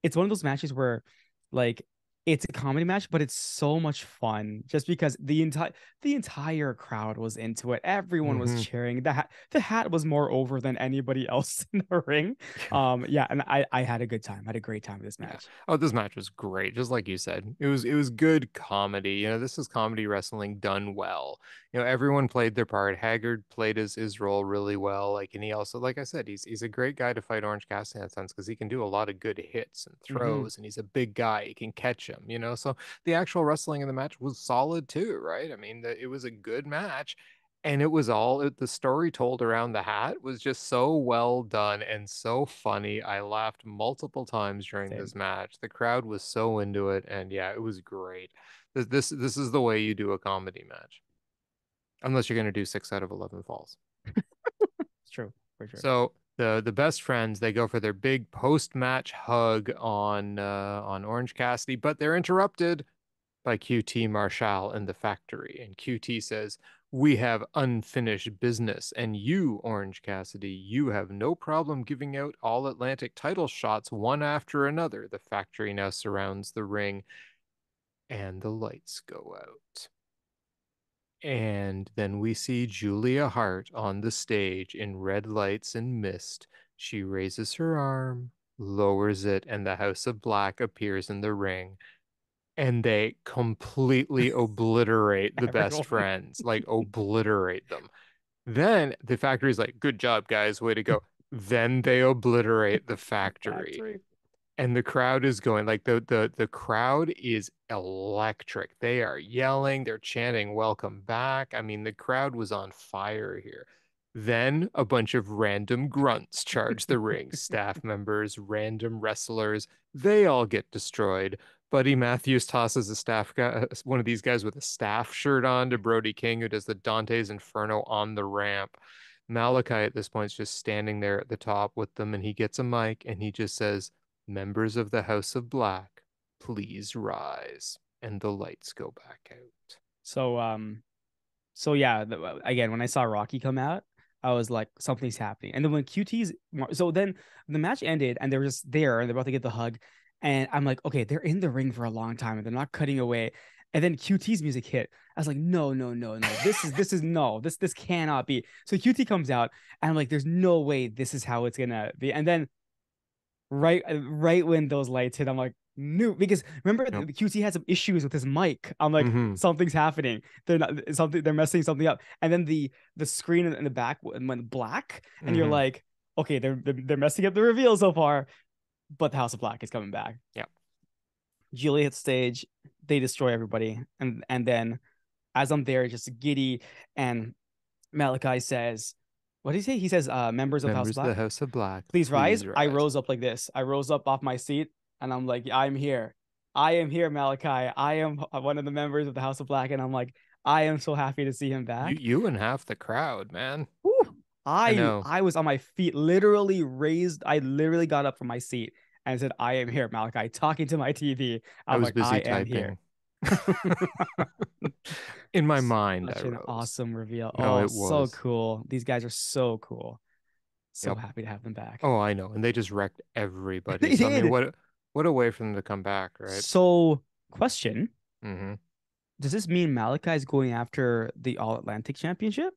it's one of those matches where like it's a comedy match, but it's so much fun just because the entire crowd was into it. Everyone was Mhm. cheering. The hat was more over than anybody else in the ring. Yeah, and I had a good time. I had a great time with this Yeah. match. Oh, this match was great. Just like you said, it was good comedy. This is comedy wrestling done well. Everyone played their part. Haggard played his role really well. Like, and he also, like I said, he's a great guy to fight Orange Cassidy in that sense because he can do a lot of good hits and Mm-hmm. throws, and he's a big guy. He can catch him. So the actual wrestling in the match was solid too, right? I mean, it was a good match. And it was the story told around the hat was just so well done and so funny. I laughed multiple times during Same. this match. The crowd was so into it, and yeah, it was great. This is the way you do a comedy match, unless you're gonna do 6 out of 11 falls. It's true for sure. So the best friends they go for their big post match hug on Orange Cassidy, but they're interrupted by QT Marshall in the factory. And QT says, we have unfinished business. And you, Orange Cassidy, you have no problem giving out all Atlantic title shots one after another. The factory now surrounds the ring and the lights go out. And then we see Julia Hart on the stage in red lights and mist. She raises her arm, lowers it, and the House of Black appears in the ring and they completely obliterate the best Everyone. friends, like obliterate them. Then the factory's like, good job, guys, way to go. Then they obliterate the factory. Factory. And the crowd is going like the crowd is electric. They are yelling, they're chanting welcome back. I mean, the crowd was on fire here. Then a bunch of random grunts charge the ring. Staff members, random wrestlers, they all get destroyed. Buddy Matthews tosses a staff guy, one of these guys with a staff shirt on, to Brody King, who does the Dante's Inferno on the ramp. Malachi at this point is just standing there at the top with them, and he gets a mic and he just says, members of the House of Black, please rise. And the lights go back out. So so yeah, again, when I saw Rocky come out, I was like, something's happening. And then when QT's, so then the match ended and they were just there and they're about to get the hug. And I'm like, okay, they're in the ring for a long time and they're not cutting away. And then QT's music hit. I was like, no, no, no, no. This is no, this cannot be. So QT comes out and I'm like, there's no way this is how it's gonna be. And then right when those lights hit, I'm like, no, because remember Yep. QT had some issues with his mic. I'm like, Mm-hmm. something's happening. They're messing something up. And then the screen in the back went black, and you're Mm-hmm. like, okay, they're messing up the reveal so far, but the House of Black is coming back. Yep. Julie hits stage, they destroy everybody, and then as I'm there, just giddy, and Malachi says, what did he say? He says, members of the House of Members of the Black, House of Black, please rise. please I rise. rose up like this. I rose up off my seat and I'm like, I'm here. I am here, Malachi. I am one of the members of the House of Black. And I'm like, I am so happy to see him You back. you and half the crowd, man. Whew. I I know. I was on my feet, literally raised. I literally got up from my seat and said, I am here, Malachi, talking to my TV. I I'm was like, I busy am here. typing. In my mind, I Such an rose. awesome reveal. No, Oh, it so was. cool. These guys are so cool. So Yep. happy to have them back. Oh, I know. And they just wrecked everybody. They So I mean, did. what a way for them to come back, right? So, question. Mm-hmm. Does this mean Malachi is going after the All Atlantic Championship?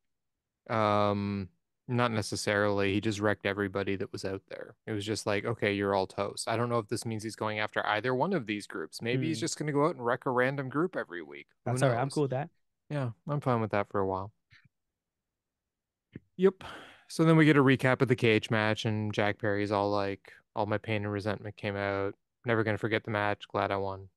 Um, Not necessarily. He just wrecked everybody that was out there. It was just like, okay, you're all toast. I don't know if this means he's going after either one of these groups. Maybe he's Hmm. just going to go out and wreck a random group every week. Who That's all right. I'm knows? cool with that. Yeah, I'm fine with that for a while. Yep. So then we get a recap of the cage match, and Jack Perry's all like, all my pain and resentment came out. Never gonna forget the match. Glad I won.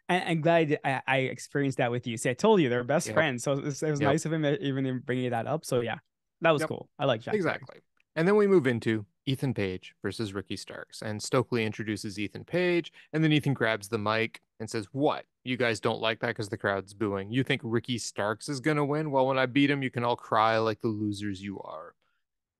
And I'm glad I experienced that with you. See, I told you they're best Yep. friends, so it was Yep. nice of him even bringing that up. So yeah, that was Yep. cool. I like Jack Perry. Exactly. And then we move into Ethan Page versus Ricky Starks. And Stokely introduces Ethan Page, and then Ethan grabs the mic and says, what? You guys don't like that because the crowd's booing. You think Ricky Starks is going to win? Well, when I beat him, you can all cry like the losers you are.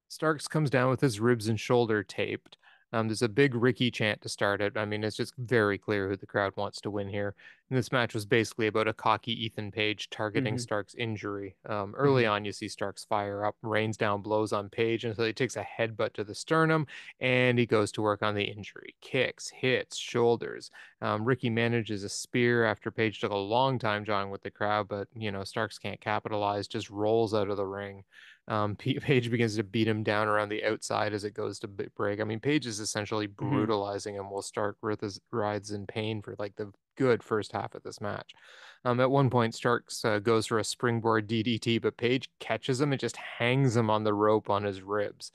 Starks comes down with his ribs and shoulder taped. There's a big Ricky chant to start it. I mean, it's just very clear who the crowd wants to win here. And this match was basically about a cocky Ethan Page targeting Hmm. Starks' injury. Early Hmm. on, you see Starks fire up, rains down blows on Page until he takes a headbutt to the sternum, and he goes to work on the injury. Kicks, hits, shoulders. Ricky manages a spear after Page took a long time jawing with the crowd, but Starks can't capitalize, just rolls out of the ring. Page begins to beat him down around the outside as it goes to break. I mean, Page is essentially Hmm. brutalizing him while Stark rides in pain for like the good first half of this match. At one point, Starks goes for a springboard DDT, but Page catches him and just hangs him on the rope on his ribs.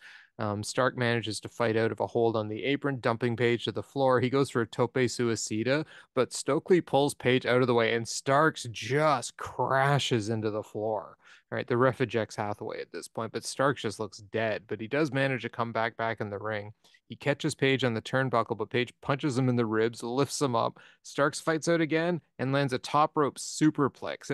Stark manages to fight out of a hold on the apron, dumping Page to the floor. He goes for a tope suicida, but Stokely pulls Page out of the way, and Starks just crashes into the floor. All right, the ref ejects Hathaway at this point, but Starks just looks dead. But he does manage to come back in the ring. He catches Page on the turnbuckle, but Page punches him in the ribs, lifts him up. Starks fights out again and lands a top rope superplex.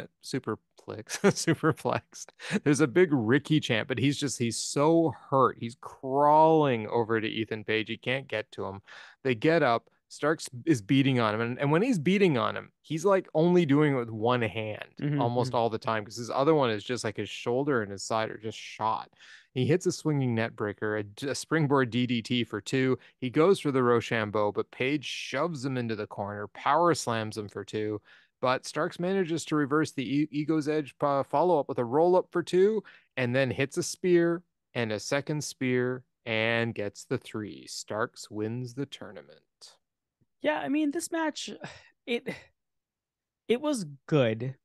There's a big Ricky chant, but he's so hurt. He's crawling over to Ethan Page. He can't get to him. They get up. Starks is beating on him. And when he's beating on him, he's like only doing it with one hand Hmm. almost Hmm. all the time because his other one is just like his shoulder and his side are just shot. He hits a swinging net breaker, a springboard DDT for two. He goes for the Rochambeau, but Page shoves him into the corner, power slams him for two. But Starks manages to reverse the Ego's Edge follow up with a roll up for two, and then hits a spear and a second spear and gets the three. Starks wins the tournament. Yeah, I mean this match, it it was good,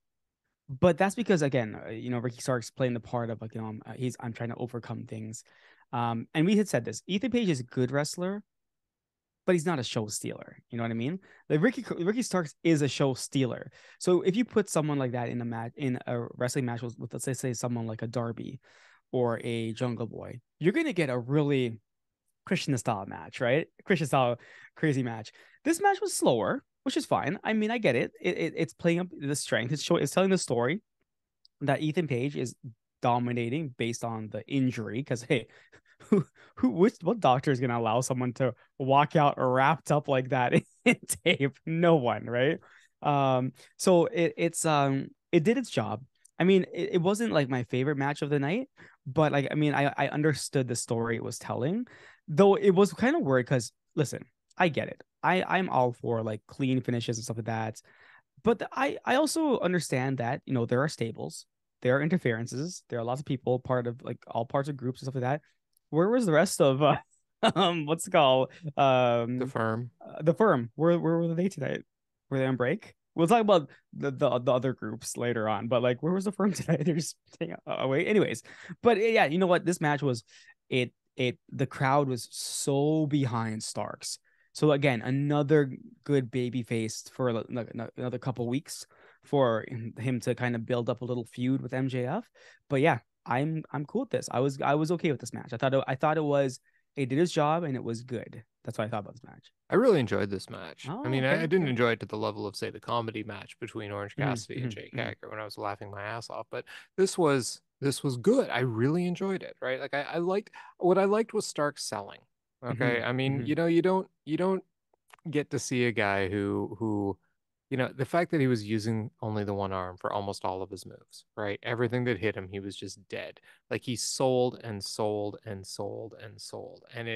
but that's because again, Ricky Starks playing the part of like, I'm trying to overcome things. And we had said this. Ethan Page is a good wrestler, but he's not a show stealer. You know what I mean? Like Ricky Starks is a show stealer. So if you put someone like that in a match, in a wrestling match with let's say someone like a Darby or a Jungle Boy, you're gonna get a really Krishna style match, right? Krishna style crazy match. This match was slower, which is fine. I mean, I get it. It's playing up the strength. It's telling the story that Ethan Page is dominating based on the injury. Because hey, what doctor is gonna allow someone to walk out wrapped up like that in tape? No one, right? So it did its job. I mean, it wasn't like my favorite match of the night, but like I mean, I understood the story it was telling, though it was kind of weird because listen, I get it. I'm all for like clean finishes and stuff like that, but I also understand that there are stables, there are interferences, there are lots of people part of like all parts of groups and stuff like that. Where was the rest of what's it called The firm. the firm? Where were they tonight? Were they on break? We'll talk about the other groups later on, but like where was the firm tonight? They're just staying away, anyways. But yeah, you know what? This match was the crowd was so behind Starks. So again, another good baby face for another couple weeks for him to kind of build up a little feud with MJF. But yeah, I'm cool with this. I was okay with this match. It did its job and it was good. That's what I thought about this match. I really enjoyed this match. I Oh, mean, I okay, didn't okay. enjoy it to the level of, say, the comedy match between Orange Mm-hmm, Cassidy and mm-hmm, Jake mm-hmm, Hager when I was laughing my ass off, but this was good. I really enjoyed it, right? Like I liked what I liked was Stark selling. Okay. I mean, mm-hmm, you don't get to see a guy who the fact that he was using only the one arm for almost all of his moves, right? Everything that hit him, he was just dead. Like he sold and sold and sold and sold. And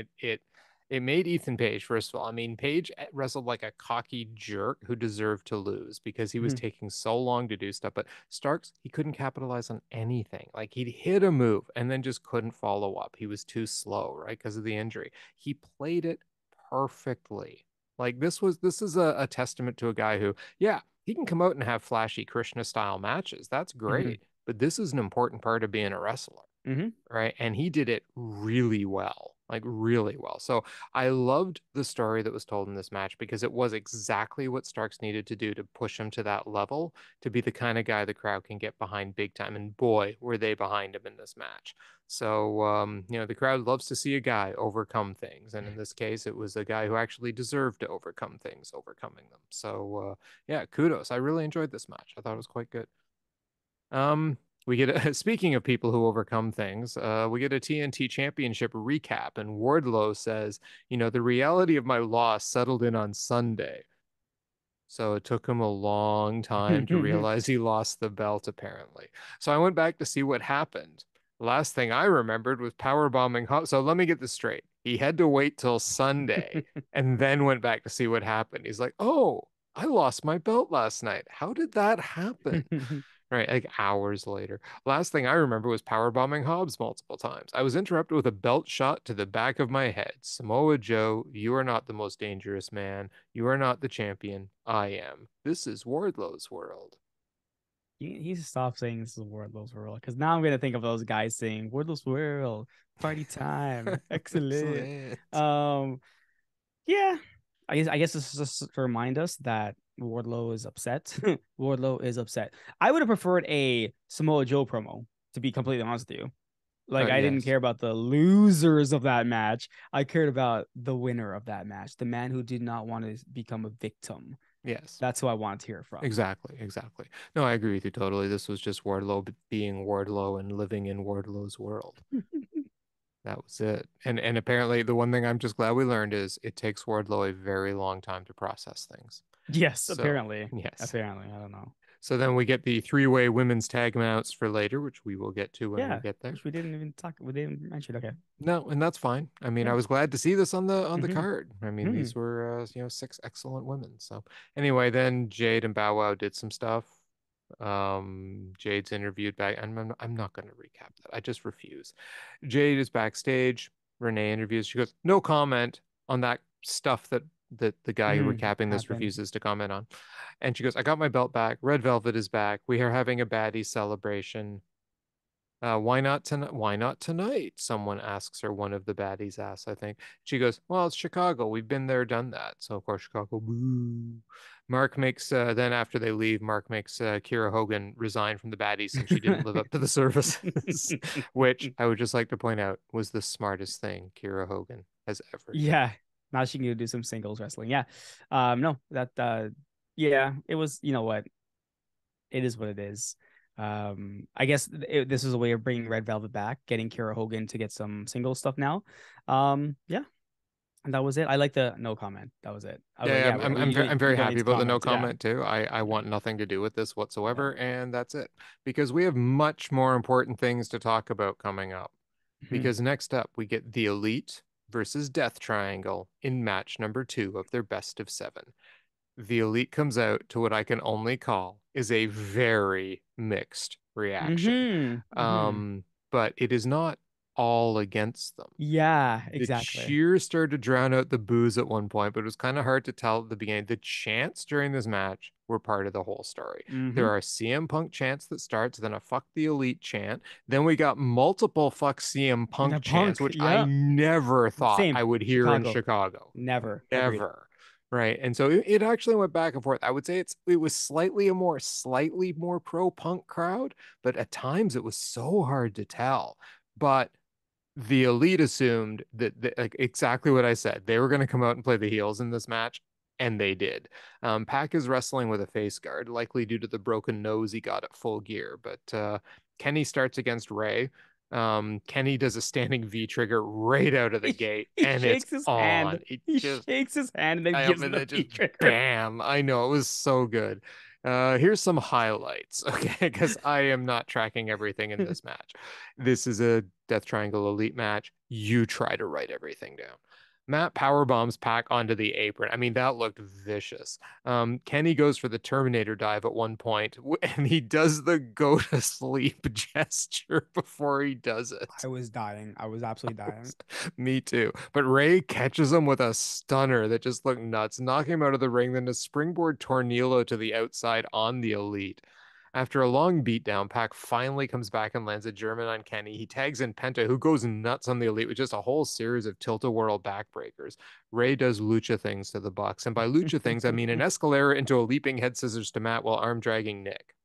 it made Ethan Page, first of all, I mean, Page wrestled like a cocky jerk who deserved to lose because he was mm-hmm, taking so long to do stuff. But Starks, he couldn't capitalize on anything. Like he'd hit a move and then just couldn't follow up. He was too slow, right? Because of the injury. He played it perfectly. Like this is a testament to a guy who, yeah, he can come out and have flashy Krishna style matches. That's mm-hmm, great. But this is an important part of being a wrestler, mm-hmm. right? And he did it really well, like really well. So I loved the story that was told in this match because it was exactly what Starks needed to do to push him to that level, to be the kind of guy the crowd can get behind big time. And boy, were they behind him in this match. So, the crowd loves to see a guy overcome things. And in this case, it was a guy who actually deserved to overcome things, overcoming them. So, yeah, kudos. I really enjoyed this match. I thought it was quite good. Um, we get speaking of people who overcome things, we get a TNT Championship recap, and Wardlow says, the reality of my loss settled in on Sunday. So it took him a long time to realize he lost the belt, apparently. So I went back to see what happened. The last thing I remembered was powerbombing. So let me get this straight. He had to wait till Sunday and then went back to see what happened. He's like, oh, I lost my belt last night. How did that happen? Right, like hours later. Last thing I remember was powerbombing Hobbs multiple times. I was interrupted with a belt shot to the back of my head. Samoa Joe, you are not the most dangerous man. You are not the champion. I am. This is Wardlow's world. He needs to stop saying this is Wardlow's World because now I'm gonna think of those guys saying Wardlow's World, party time, excellent. Excellent. Um, yeah, I guess this is just to remind us that Wardlow is upset. Wardlow is upset. I would have preferred a Samoa Joe promo, to be completely honest with you. Like I didn't Yes. care about the losers of that match. I cared about the winner of that match, the man who did not want to become a victim. Yes. That's who I wanted to hear from. Exactly. Exactly. No, I agree with you totally. This was just Wardlow being Wardlow and living in Wardlow's world. That was it. And apparently the one thing I'm just glad we learned is it takes Wardlow a very long time to process things. Yes, So, apparently. yes. Apparently, I don't know. So then we get the three-way women's tag amounts for later, which we will get to when we Yeah, get there. which we didn't even talk. We didn't mention. Okay. No, and that's fine. I mean, I Yeah. was glad to see this on the Mm-hmm. card. I mean, Mm-hmm. these were six excellent women. So anyway, then Jade and Bow Wow did some stuff. Jade's interviewed back. I'm not going to recap that. I just refuse. Jade is backstage. Renee interviews. She goes, no comment on that stuff that that the guy recapping this Happened. refuses to comment on. And she goes, I got my belt back. Red Velvet is back. We are having a baddie celebration. Why not tonight? Why not tonight? Someone asks her. One of the baddies asks, I think. She goes, well, it's Chicago. We've been there, done that. So of course, Chicago. Boo. Mark makes then after they leave, Mark makes Kira Hogan resign from the baddies since she didn't live up to the services, which I would just like to point out was the smartest thing Kira Hogan has ever done. Yeah. Now she can do some singles wrestling. Yeah. No, that yeah, it was, you know what? It is what it is. I guess this is a way of bringing Red Velvet back, getting Kira Hogan to get some single stuff now. Yeah, and that was it. I like the no comment. That was it. I was like, Yeah, yeah, I'm you very don't need happy to about the no comment. Yeah, comment too. I yeah, want nothing to do with this yeah. whatsoever, and that's it. Because we have much more important things to talk about coming up. Mhm. Because next up we get the Elite versus Death Triangle in match number 2 of their best of 7. The Elite comes out to what I can only call is a very mixed reaction. Mhm. But it is not all against them. Yeah, The exactly. cheers started to drown out the boos at one point, but it was kind of hard to tell at the beginning. The chants during this match were part of the whole story. There Mhm. are CM Punk chants that starts, then a fuck the Elite chant. Then we got multiple fuck CM The Punk chants, Punk. which I Yeah. never thought Same. I would hear in Chicago. Chicago. Never. Agreed. Never. Right. And so it actually went back and forth. I would say it was slightly more pro punk crowd, but at times it was so hard to tell. But the Elite assumed that like exactly what I said. They were going to come out and play the heels in this match, and they did. Pac is wrestling with a face guard, likely due to the broken nose he got at Full Gear. But Kenny starts against Ray. Kenny does a standing V trigger right out of the gate, He and it's shakes his hand. on. It He just shakes his hand and then I gives opened him the it V just trigger. bam. I know it was so good. Here's some highlights, okay? Because I am not tracking everything in this match. This is a Death Triangle Elite match. You try to write everything down. Matt power bombs Pac onto the apron. I mean, that looked vicious. Kenny goes for the Terminator dive at one point, and he does the go to sleep gesture before he does it. I was dying. I was absolutely dying. Me too. But Ray catches him with a stunner that just looked nuts, knocking him out of the ring, then a springboard tornillo to the outside on the Elite. After a long beatdown, Pac finally comes back and lands a German on Kenny. He tags in Penta, who goes nuts on the Elite with just a whole series of tilt-a-whirl backbreakers. Ray does lucha things to the Bucks, and by lucha things, I mean an escalera into a leaping head scissors to Matt while arm dragging Nick.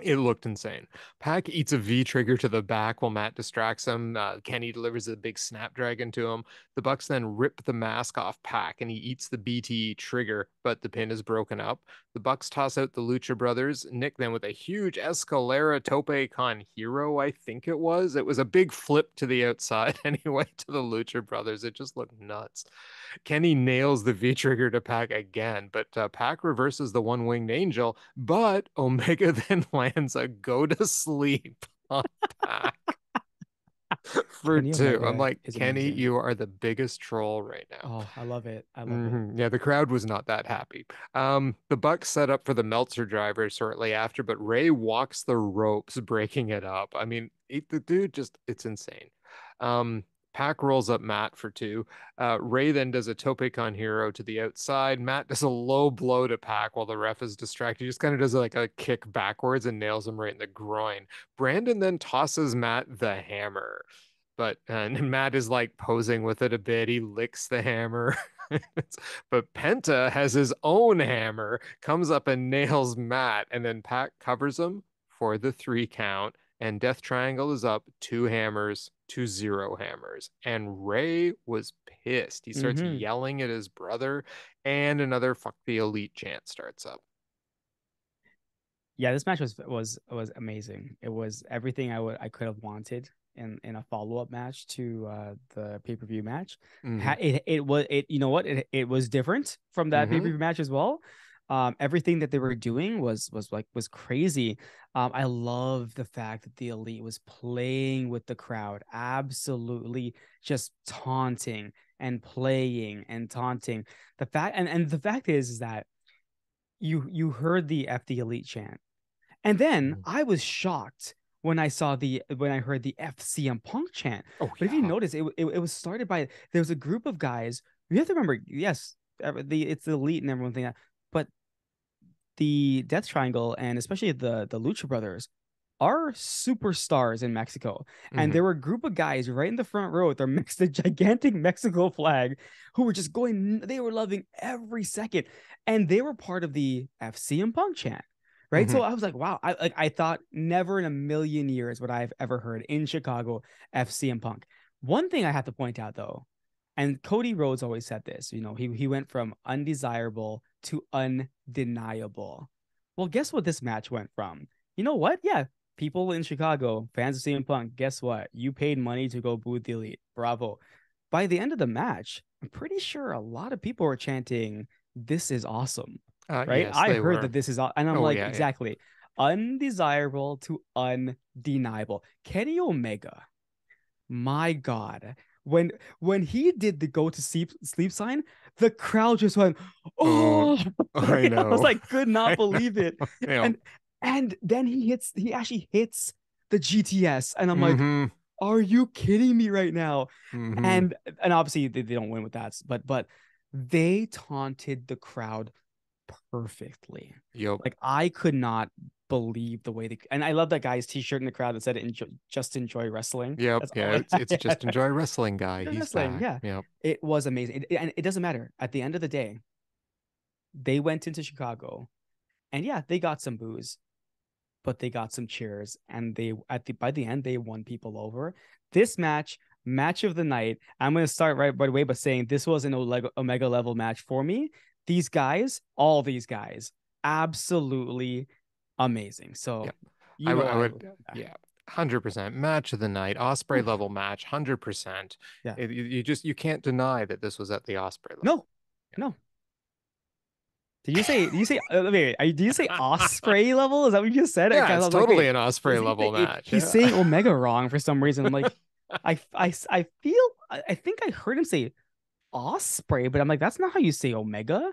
It looked insane. Pac eats a V trigger to the back while Matt distracts him. Kenny delivers a big snapdragon to him. The Bucks then rip the mask off Pac and he eats the BTE trigger, but the pin is broken up. The Bucks toss out the Lucha Brothers. Nick then with a huge Escalera Tope Con Hero, I think it was. It was a big flip to the outside anyway to the Lucha Brothers. It just looked nuts. Kenny nails the V trigger to Pac again, but Pac reverses the one winged angel. But Omega then lands a go to sleep on Pac for Kenny 2. I'm Omega like, is Kenny, amazing. you are the biggest troll right now. Oh, I love it. I love it. Yeah, the crowd was not that happy. The Bucks set up for the Meltzer driver shortly after, but Ray walks the ropes, breaking it up. I mean, the dude just, it's insane. Um, Pac rolls up Matt for 2. Ray then does a tope con hero to the outside. Matt does a low blow to Pac while the ref is distracted. He just kind of does like a kick backwards and nails him right in the groin. Brandon then tosses Matt the hammer. But Matt is like posing with it a bit. He licks the hammer. But Penta has his own hammer, comes up and nails Matt, and then Pac covers him for the 3 count. And Death Triangle is up 2 hammers to 0 hammers. And Ray was pissed. He starts Hmm. yelling at his brother, and another fuck the Elite chant starts up. Yeah, this match was amazing. It was everything I could have wanted in a follow-up match to the pay-per-view match. Mm-hmm. It was it you know what it was different from that Mm-hmm. pay-per-view match as well. Everything that they were doing was crazy. I love the fact that the Elite was playing with the crowd, absolutely just taunting and playing and taunting. The fact is that you heard the F the Elite chant. And then Mm-hmm. I was shocked when I heard the FCM Punk chant. Oh But if you yeah. notice, it was started by there was a group of guys You have to remember, yes, it's the elite and everyone think that, but the Death Triangle and especially the Lucha Brothers are superstars in Mexico. And Hmm. there were a group of guys right in the front row with their the gigantic Mexico flag who were just going, they were loving every second. And they were part of the FCM Punk chant. Right. Hmm. So I was like, wow, I thought never in a million years would I have ever heard in Chicago FCM Punk. One thing I have to point out though, and Cody Rhodes always said this, he went from undesirable to undeniable. Well, guess what this match went from? You know what? Yeah, people in Chicago, fans of CM Punk, guess what? You paid money to go boo the elite. Bravo. By the end of the match, I'm pretty sure a lot of people were chanting, "This is awesome." Right? Yes, I they heard were. that this is, and I'm Oh like, yeah, yeah. exactly. Undesirable to undeniable. Kenny Omega, my God. When he did the go to sleep sign, the crowd just went, Oh, oh, I right? I was know. like, could not I believe it. know. Yeah. And and then he actually hits the GTS. And I'm like, Mm-hmm. are you kidding me right now? Mm-hmm. And obviously they don't win with that, but they taunted the crowd perfectly. Yep. Like I could not believe the way they, and I love that guy's t-shirt in the crowd that said just enjoy wrestling. Yep. That's all Yeah. I It's just had. enjoy wrestling guy. Enjoy He's wrestling. back. Yeah. Yep. It was amazing. And it doesn't matter. At the end of the day, they went into Chicago and yeah, they got some booze, but they got some cheers. And they by the end, they won people over. This match of the night. I'm gonna start right away by saying this was an Omega level match for me. These guys, all these guys, absolutely amazing. So, Yep. I I would, yeah, 100% match of the night, Osprey oof, level match, 100%. yeah, You can't deny that this was at the Osprey level. no, no. Did you say Osprey level? Is that what you just said? Yeah, I it's was like, totally wait, an Osprey level match. he's Yeah. saying Omega wrong for some reason. I'm like, I feel, I think I heard him say Osprey, but I'm like, that's not how you say Omega.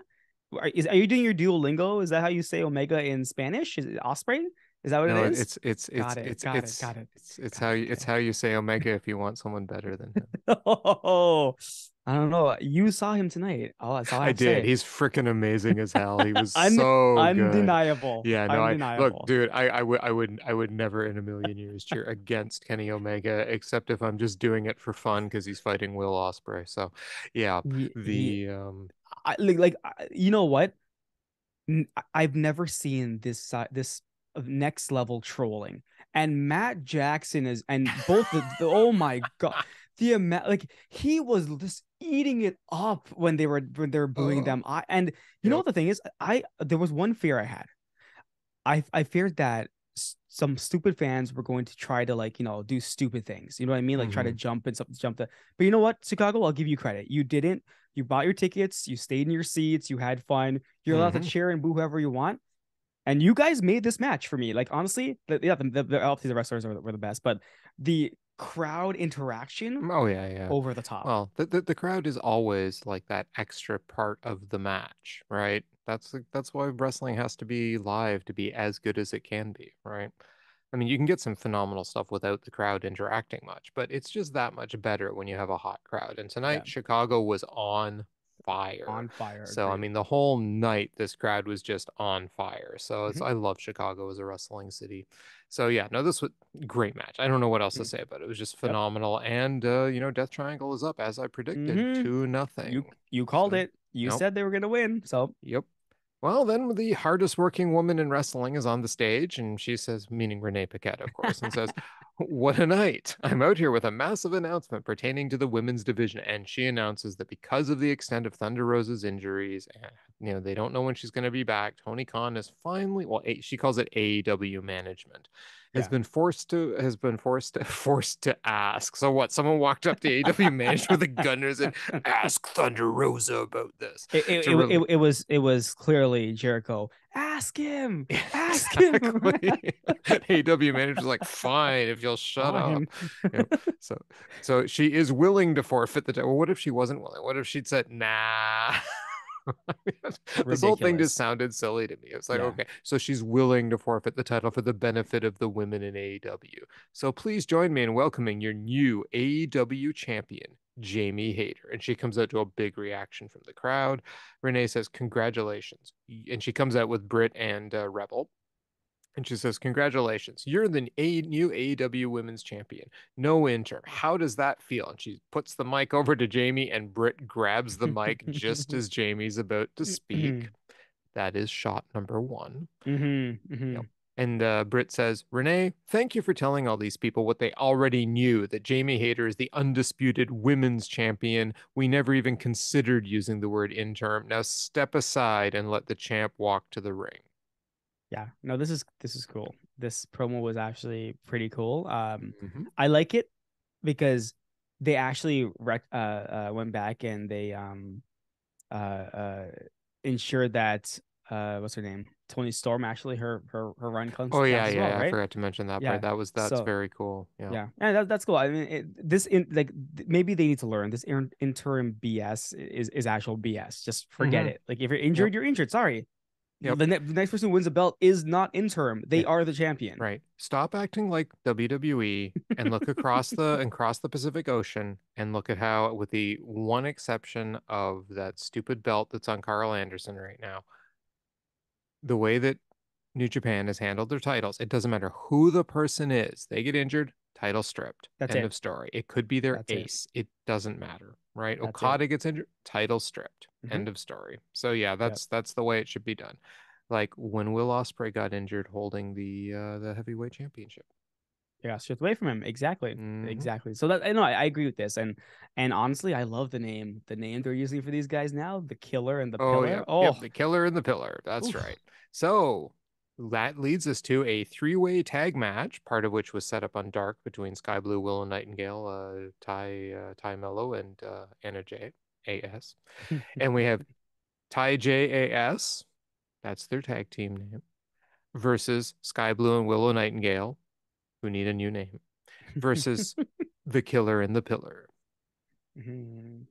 Are you doing your Duolingo? Is that how you say Omega in Spanish? Is it Osprey? Is that what it No, is? Got it, got it, got it, got it. it's Okay. how you say Omega if you want someone better than him. Oh, I don't know. You saw him tonight. Oh, that's all I I have to did. say. He's freaking amazing as hell. He was so good. Undeniable. Yeah, no, I look, Undeniable. dude, I would never in a million years cheer against Kenny Omega, except if I'm just doing it for fun because he's fighting Will Ospreay. So, yeah, He the you know what? I've never seen this next level trolling. And Matt Jackson is, and both oh my God, the amount, like he was just eating it up when they were booing oh, them. And you know yep. what the thing is, there was one fear I had. I feared that some stupid fans were going to try to like do stupid things. You know what I mean? Like try to Hmm. jump and something jump. But you know what, Chicago, I'll give you credit. You didn't. You bought your tickets. You stayed in your seats. You had fun. You're allowed to Hmm. cheer and boo whoever you want. And you guys made this match for me. Like honestly, obviously the wrestlers were the best, but the crowd interaction Oh yeah, yeah. over the top. Well, the crowd is always like that extra part of the match, right? That's why wrestling has to be live to be as good as it can be, right? I mean, you can get some phenomenal stuff without the crowd interacting much, but it's just that much better when you have a hot crowd. And Yeah, tonight, Chicago was on fire. on fire. So, I Agreed. mean, the whole night, this crowd was just on fire. So, Mhm. I love Chicago as a wrestling city. So, yeah, no, this was great match. I don't know what else to Mhm. say about it. It was just Yep. phenomenal. And, Death Triangle is up as I predicted, hmm 2-0. You called So, it. You yep, said they were gonna win. So yep. Well, then the hardest working woman in wrestling is on the stage, and she says, meaning Renee Paquette, of course, and says, "What a night! I'm out here with a massive announcement pertaining to the women's division." And she announces that because of the extent of Thunder Rosa's injuries, and they don't know when she's going to be back. Tony Khan is finally, well, she calls it AEW management, yeah. has been forced to ask. So what? Someone walked up to AEW management with a gun and said, "Ask Thunder Rosa about this." To really It was clearly Jericho. Ask him. Ask him. exactly. AW manager's like, fine, if you'll shut Fine. up. You know, so she is willing to forfeit the title. Well, what if she wasn't willing? What if she'd said, nah? This whole thing just Ridiculous. sounded silly to me. It was like, Yeah. okay, so she's willing to forfeit the title for the benefit of the women in AEW. So please join me in welcoming your new AEW champion, Jamie Hayter. And she comes out to a big reaction from the crowd. Renee says, congratulations. And she comes out with Britt and Rebel. And she says, congratulations, you're the new AEW Women's Champion. No interim. How does that feel? And she puts the mic over to Jamie, and Britt grabs the mic just as Jamie's about to speak. That is shot number one. Yep. And Britt says, Renee, thank you for telling all these people what they already knew, that Jamie Hayter is the undisputed women's champion. We never even considered using the word interim. Now step aside and let the champ walk to the ring. Yeah, no, this is cool. This promo was actually pretty cool. Mm-hmm. I like it because they actually went back and they uh uh ensured that what's her name? Tony Storm, actually her run comes Oh back yeah, as well, yeah, I right? forgot to mention that part. Yeah. That's So very cool. Yeah. yeah, and that's cool. I mean, this in like maybe they need to learn this interim BS is actual BS. Just forget Mm-hmm. it. Like if you're Yep. injured, you're injured. Sorry. Yep. The next person who wins a belt is not interim. They Yeah. are the champion. Right. Stop acting like WWE and look across the Pacific Ocean and look at how, with the one exception of that stupid belt that's on Carl Anderson right now, the way that New Japan has handled their titles, it doesn't matter who the person is. They get injured, title stripped. That's End it. of story. It could be their That's it. ace. It doesn't matter, right? That's it. Okada gets injured, title stripped. Hmm. End of story. So yeah, Yep. that's the way it should be done. Like when Will Ospreay got injured holding the heavyweight championship. Yeah, stripped away from him. Exactly. Mm-hmm. Exactly. So that I know I agree with this. And honestly, I love the name. The name they're using for these guys now, the Killer and the Oh, Pillar. yep. Yep. Oh, The killer and the pillar. That's oof. right. So that leads us to a three-way tag match, part of which was set up on Dark between Sky Blue, Willow Nightingale, Ty Mello, and Anna J. A.S. And we have Ty J.A.S. That's their tag team name, versus Sky Blue and Willow Nightingale, who need a new name, versus the Killer and the Pillar. Mhm.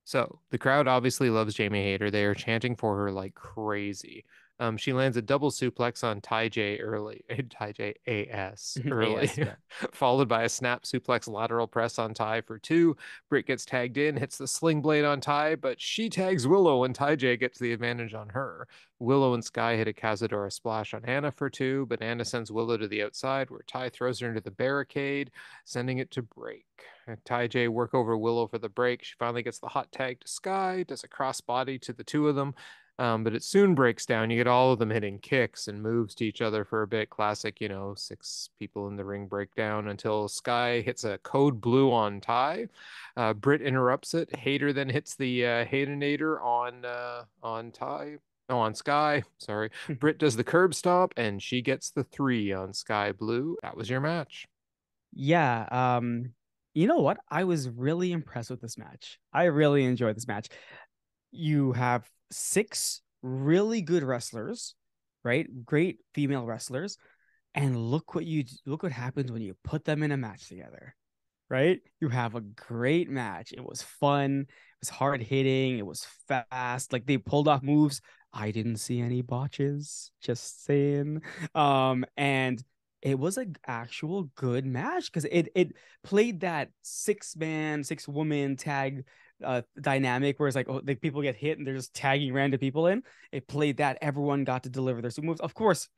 So the crowd obviously loves Jamie Hayter. They are chanting for her like crazy. She lands a double suplex on Ty J early, Ty J AS early, AS, yeah. followed by a snap suplex lateral press on Ty for two. Britt gets tagged in, hits the sling blade on Ty, but she tags Willow and Ty J gets the advantage on her. Willow and Skye hit a Cazadora splash on Anna for two, but Anna sends Willow to the outside where Ty throws her into the barricade, sending it to break. Ty J work over Willow for the break. She finally gets the hot tag to Skye, does a crossbody to the two of them, but it soon breaks down. You get all of them hitting kicks and moves to each other for a bit. Classic, six people in the ring breakdown until Skye hits a code blue on Ty. Britt interrupts it. Hayter then hits the Hayternator on Ty. Oh, on Skye. Sorry. Britt does the curb stomp and she gets the three on Sky Blue. That was your match. Yeah, you know what? I was really impressed with this match. I really enjoyed this match. You have six really good wrestlers, right? Great female wrestlers, and look what happens when you put them in a match together, right? You have a great match. It was fun. It was hard hitting. It was fast. Like they pulled off moves. I didn't see any botches. Just saying. And it was an actual good match because it played that six woman tag dynamic where it's like, oh, the people get hit and they're just tagging random people in. It played that everyone got to deliver their moves. Of course,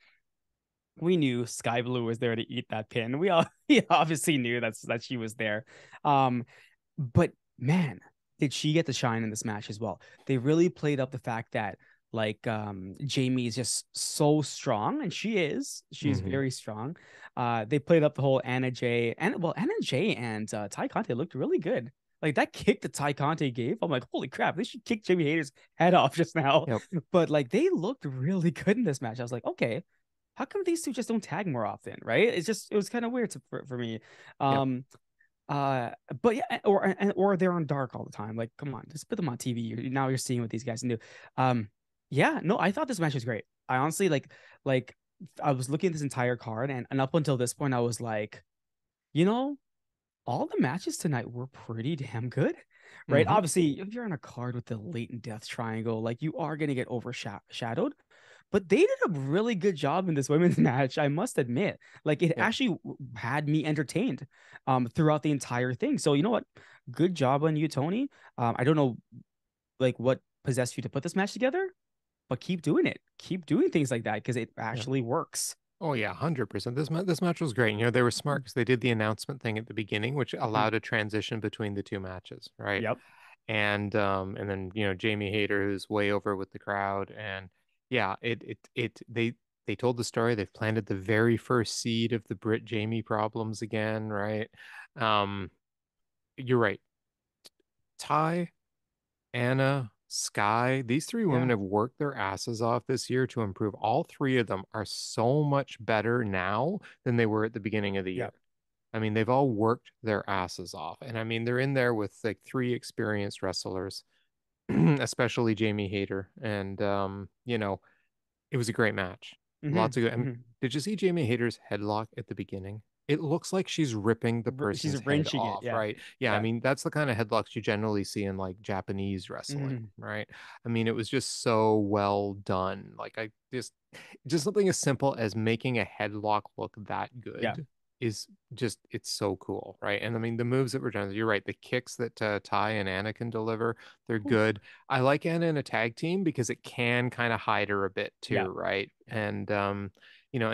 we knew Sky Blue was there to eat that pin. We obviously knew that she was there. But man, did she get to shine in this match as well? They really played up the fact that like Jamie is just so strong, and she is. She's Mm-hmm. very strong. They played up the whole Anna J and Ty Conte looked really good. Like that kick that Ty Conte gave, I'm like, holy crap, they should kick Jamie Hayter's head off just now. Yep. But like they looked really good in this match. I was like, okay, how come these two just don't tag more often, right? It was kind of weird for me. Yep. Um, but yeah, or they're on Dark all the time. Like, come on, just put them on TV. Now you're seeing what these guys can do. Yeah, no, I thought this match was great. I honestly like I was looking at this entire card, and up until this point, I was like, you know, all the matches tonight were pretty damn good, right? Mm-hmm. Obviously, if you're on a card with the latent death triangle, like you are gonna get overshadowed. but they did a really good job in this women's match, I must admit. Like it Yeah. actually had me entertained throughout the entire thing. So you know what? Good job on you, Tony. I don't know like what possessed you to put this match together, but keep doing it. Keep doing things like that because it Yeah. actually works. Oh yeah, 100%. This match was great. You know, they were smart because they did the announcement thing at the beginning, which Mhm. allowed a transition between the two matches, right? Yep. And then Jamie Hayter, who's way over with the crowd, and yeah, they told the story. They've planted the very first seed of the Britt Jamie problems again, right? Um, you're right. Ty, Anna, Skye, these three women Yeah. have worked their asses off this year to improve. All three of them are so much better now than they were at the beginning of the year. Yep. I mean, they've all worked their asses off. And I mean, they're in there with like three experienced wrestlers, especially Jamie Hayter. And it was a great match. Hmm. Lots of good. I mean, Hmm. did you see Jamie Hayter's headlock at the beginning? It looks like she's ripping the She's person's head wrenching it. off, Yeah. right? Yeah, I Yeah. mean, that's the kind of headlocks you generally see in like Japanese wrestling, Hmm. right? I mean, it was just so well done. Like I just something as simple as making a headlock look that Yeah. good is just it's so cool, right? And I mean the moves that were done, you're right, the kicks that Ty and Anna can deliver, they're Oof. good. I like Anna in a tag team because it can kind of hide her a bit Yeah. too, right? And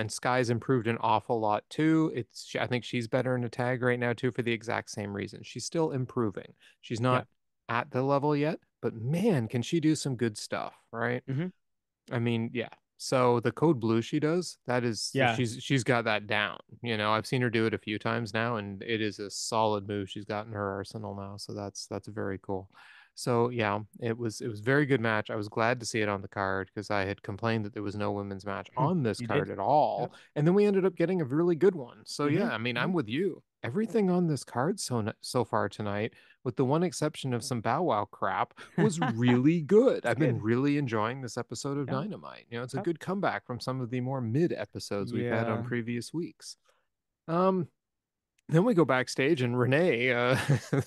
Skye's improved an awful lot too. I think she's better in a tag right now too for the exact same reason. She's still improving. She's Yeah. not at the level yet, but man, can she do some good stuff, right? Hmm. I mean, yeah. So the code blue she does, that is Yeah. she's got that down. I've seen her do it a few times now, and it is a solid move she's got in her arsenal now. So that's very cool. So yeah, it was very good match. I was glad to see it on the card because I had complained that there was no women's match on this You card did. at all, Yep. and then we ended up getting a really good one. So Hmm. yeah, I mean, Hmm. I'm with you. Everything on this card so far tonight, with the one exception of some Bow Wow crap, was really good. It's I've been good. really enjoying this episode of Yeah. Dynamite. It's a Yep. good comeback from some of the more mid episodes we've had on Yeah. previous weeks. Um, then we go backstage, and Renee,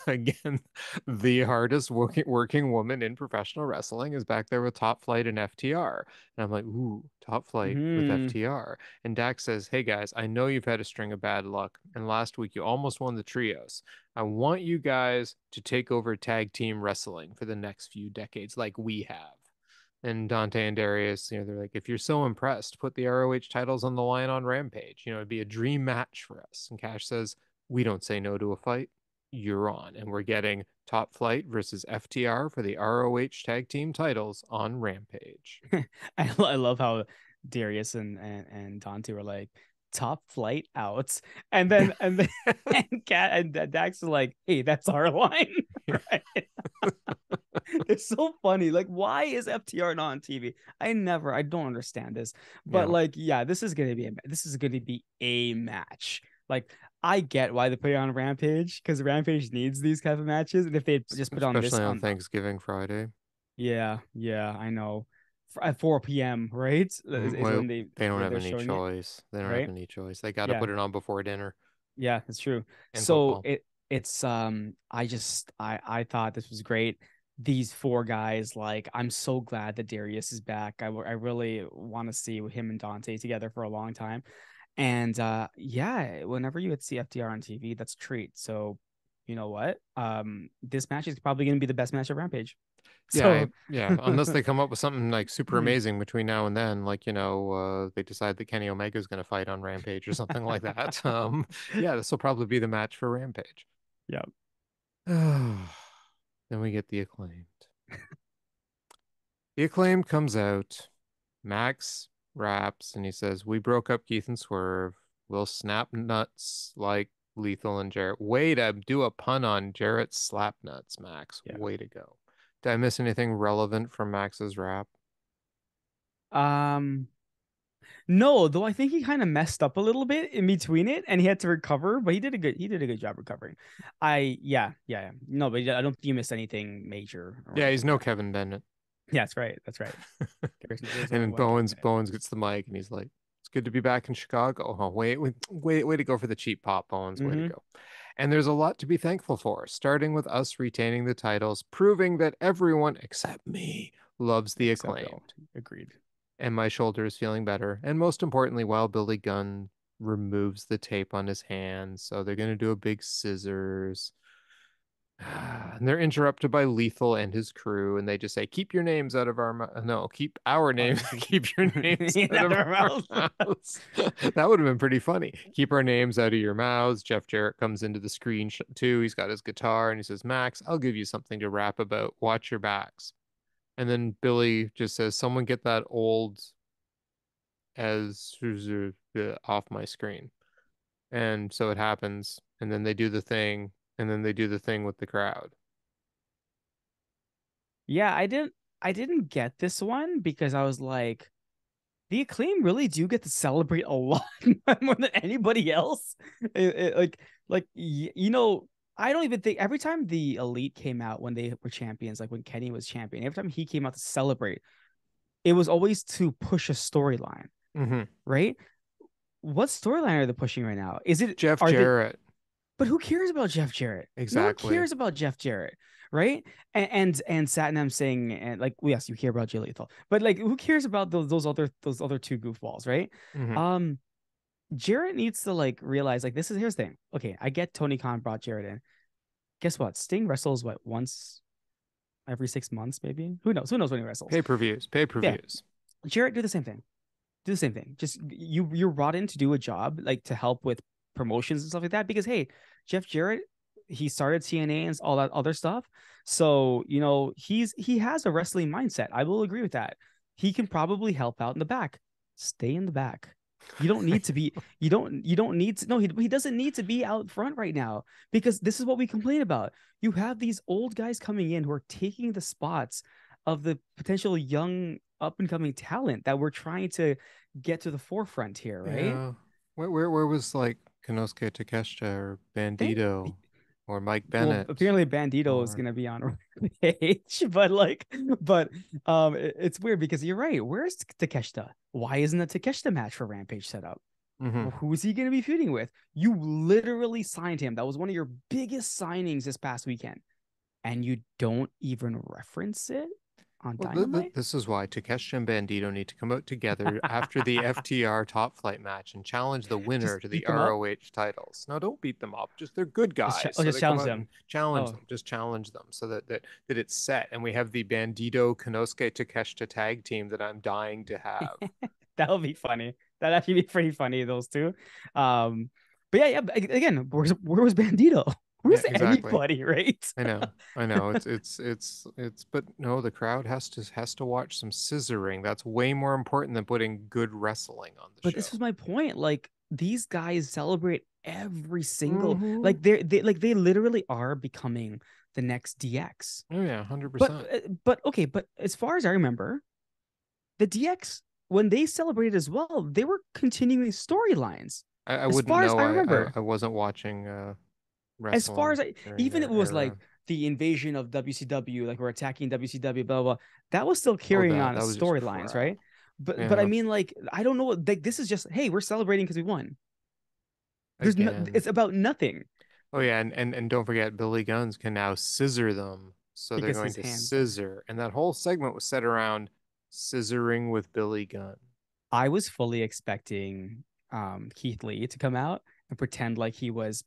again, the hardest working woman in professional wrestling, is back there with Top Flight and FTR. And I'm like, ooh, Top Flight with Hmm. FTR. And Dax says, hey guys, I know you've had a string of bad luck, and last week you almost won the trios. I want you guys to take over tag team wrestling for the next few decades, like we have. And Dante and Darius, they're like, if you're so impressed, put the ROH titles on the line on Rampage. It'd be a dream match for us. And Cash says, we don't say no to a fight. You're on. And we're getting Top Flight versus FTR for the ROH tag team titles on Rampage. I love how Darius and Dante were like top flight outs, and then and Cat and Dax is like, hey, that's our line, right? It's so funny. Like, why is FTR not on TV? I don't understand this. But Yeah. like, yeah, this is gonna be a match. Like, I get why they put it on Rampage because Rampage needs these kind of matches, and if they just put on this Especially on on, Thanksgiving Friday. yeah, yeah, I know, at 4 p.m. right is Well, when they don't have they're any showing it, choice. They don't have right? any choice. They got to Yeah, put it on before dinner yeah, that's true. and So football. it's I thought this was great. These four guys, like, I'm so glad that Darius is back. I really want to see him and Dante together for a long time. And yeah, whenever you hit CFTR on TV, that's a treat. So you know what? This match is probably gonna be the best match of Rampage. Yeah, So yeah. Unless they come up with something like super mhm. amazing between now and then, like they decide that Kenny Omega is going to fight on Rampage or something like that. Yeah, this will probably be the match for Rampage. Yeah. Then we get the acclaimed. The acclaimed comes out. Max raps and he says, "We broke up Keith and Swerve. We'll snap nuts like Lethal and Jarrett." Way to do a pun on Jarrett's slap nuts, Max. Yeah. Way to go. Did I miss anything relevant from Max's rap? Um, no, though I think he kind of messed up a little bit in between it and he had to recover, but he did a good job recovering. Yeah. No, but I don't think you missed anything major or Yeah, he's anything no there. Kevin Bennett. Yeah, that's right. That's right. There's And only then one Kevin Bowens Bennett. Bowens gets the mic and he's like, "It's good to be back in Chicago." Oh, way to go for the cheap pop, Bowens. Way to Mm-hmm. go. And there's a lot to be thankful for, starting with us retaining the titles, proving that everyone except me loves the Except Bill. acclaimed. Agreed. and my shoulder is feeling better. And most importantly, while Billy Gunn removes the tape on his hands, so they're gonna do a big scissors. And they're interrupted by Lethal and his crew, and they just say, "Keep your names out of our mouth." No, keep our names. Keep your names out of our mouths. That would have been pretty funny. Keep our names out of your mouths. Jeff Jarrett comes into the screen too. He's got his guitar and he says, "Max, I'll give you something to rap about. Watch your backs." And then Billy just says, "Someone get that old as off my screen." And so it happens, and then they do the thing, and then they do the thing with the crowd. Yeah, I didn't get this one because I was like, the Acclaim really do get to celebrate a lot more than anybody else. I don't even think every time the Elite came out when they were champions, like when Kenny was champion, every time he came out to celebrate, it was always to push a storyline, Mm-hmm. right? What storyline are they pushing right now? Is it Jeff are they Jarrett. But who cares about Jeff Jarrett? No one Exactly. cares about Jeff Jarrett, right? And Satnam saying and like, well, yes, you care about Jay Lethal, but like, who cares about those other two goofballs, right? Mm-hmm. Um, Jarrett needs to like realize like here's the thing. Okay, I get Tony Khan brought Jarrett in. Guess what? Sting wrestles what once every 6 months, maybe. Who knows? Who knows when he wrestles? Pay-per-views. Yeah, Pay-per-views. Jarrett do the same thing. Do the same thing. Just you're brought in to do a job, like to help with promotions and stuff like that. Because hey, Jeff Jarrett, he started TNA and all that other stuff. So he has a wrestling mindset. I will agree with that. He can probably help out in the back. Stay in the back. You don't need to be. You don't need to. No, he doesn't need to be out front right now because this is what we complain about. You have these old guys coming in who are taking the spots of the potential young up and coming talent that we're trying to get to the forefront here, right? Yeah. Where was like Konosuke Takeshita or Thank Bandito or Mike Well, Bennett apparently Bandito is or gonna be on Rampage, but it's weird because you're right. Where's Takeshita? Why isn't a Takeshita match for Rampage set up? mm-hmm. Who is he gonna be feuding with? You literally signed him. That was one of your biggest signings this past weekend, and you don't even reference it on Well, Dynamite. this is why Takeshi and Bandito need to come out together after the FTR Top Flight match and challenge the winner Just to the beat them up. ROH titles. No, don't beat them up. Just they're good guys, so Just they come challenge out and them. challenge Oh, them. Just challenge them so that it's set. And we have the Bandito Konosuke Takeshita tag team that I'm dying to have. that would be funny. That'd actually be pretty funny, those two. Um, but yeah. Again, where was Bandito? Yeah, Where's exactly. anybody, right? I know. But no, the crowd has to watch some scissoring. That's way more important than putting good wrestling on the But this show. was my point. Like these guys celebrate every single Mm-hmm. like they literally are becoming the next DX. Oh yeah, But 100%. but okay, but as far as I remember, the DX when they celebrated as well, they were continuing storylines. I As wouldn't far as know. I I remember, I wasn't watching as far wrestling as I during even it their was era. like the invasion of WCW, like we're attacking WCW, blah blah blah. That was still Oh, carrying that on that was just storylines, crap. right? But I Yeah, mean, like I don't know. Like this is just hey, we're celebrating because we won. There's no. again. It's about nothing Oh yeah, and don't forget Billy Guns can now scissor them. So they're because going his to hands are. scissor. And that whole segment was set around scissoring with Billy Gunn. I was fully expecting Keith Lee to come out and pretend like he was,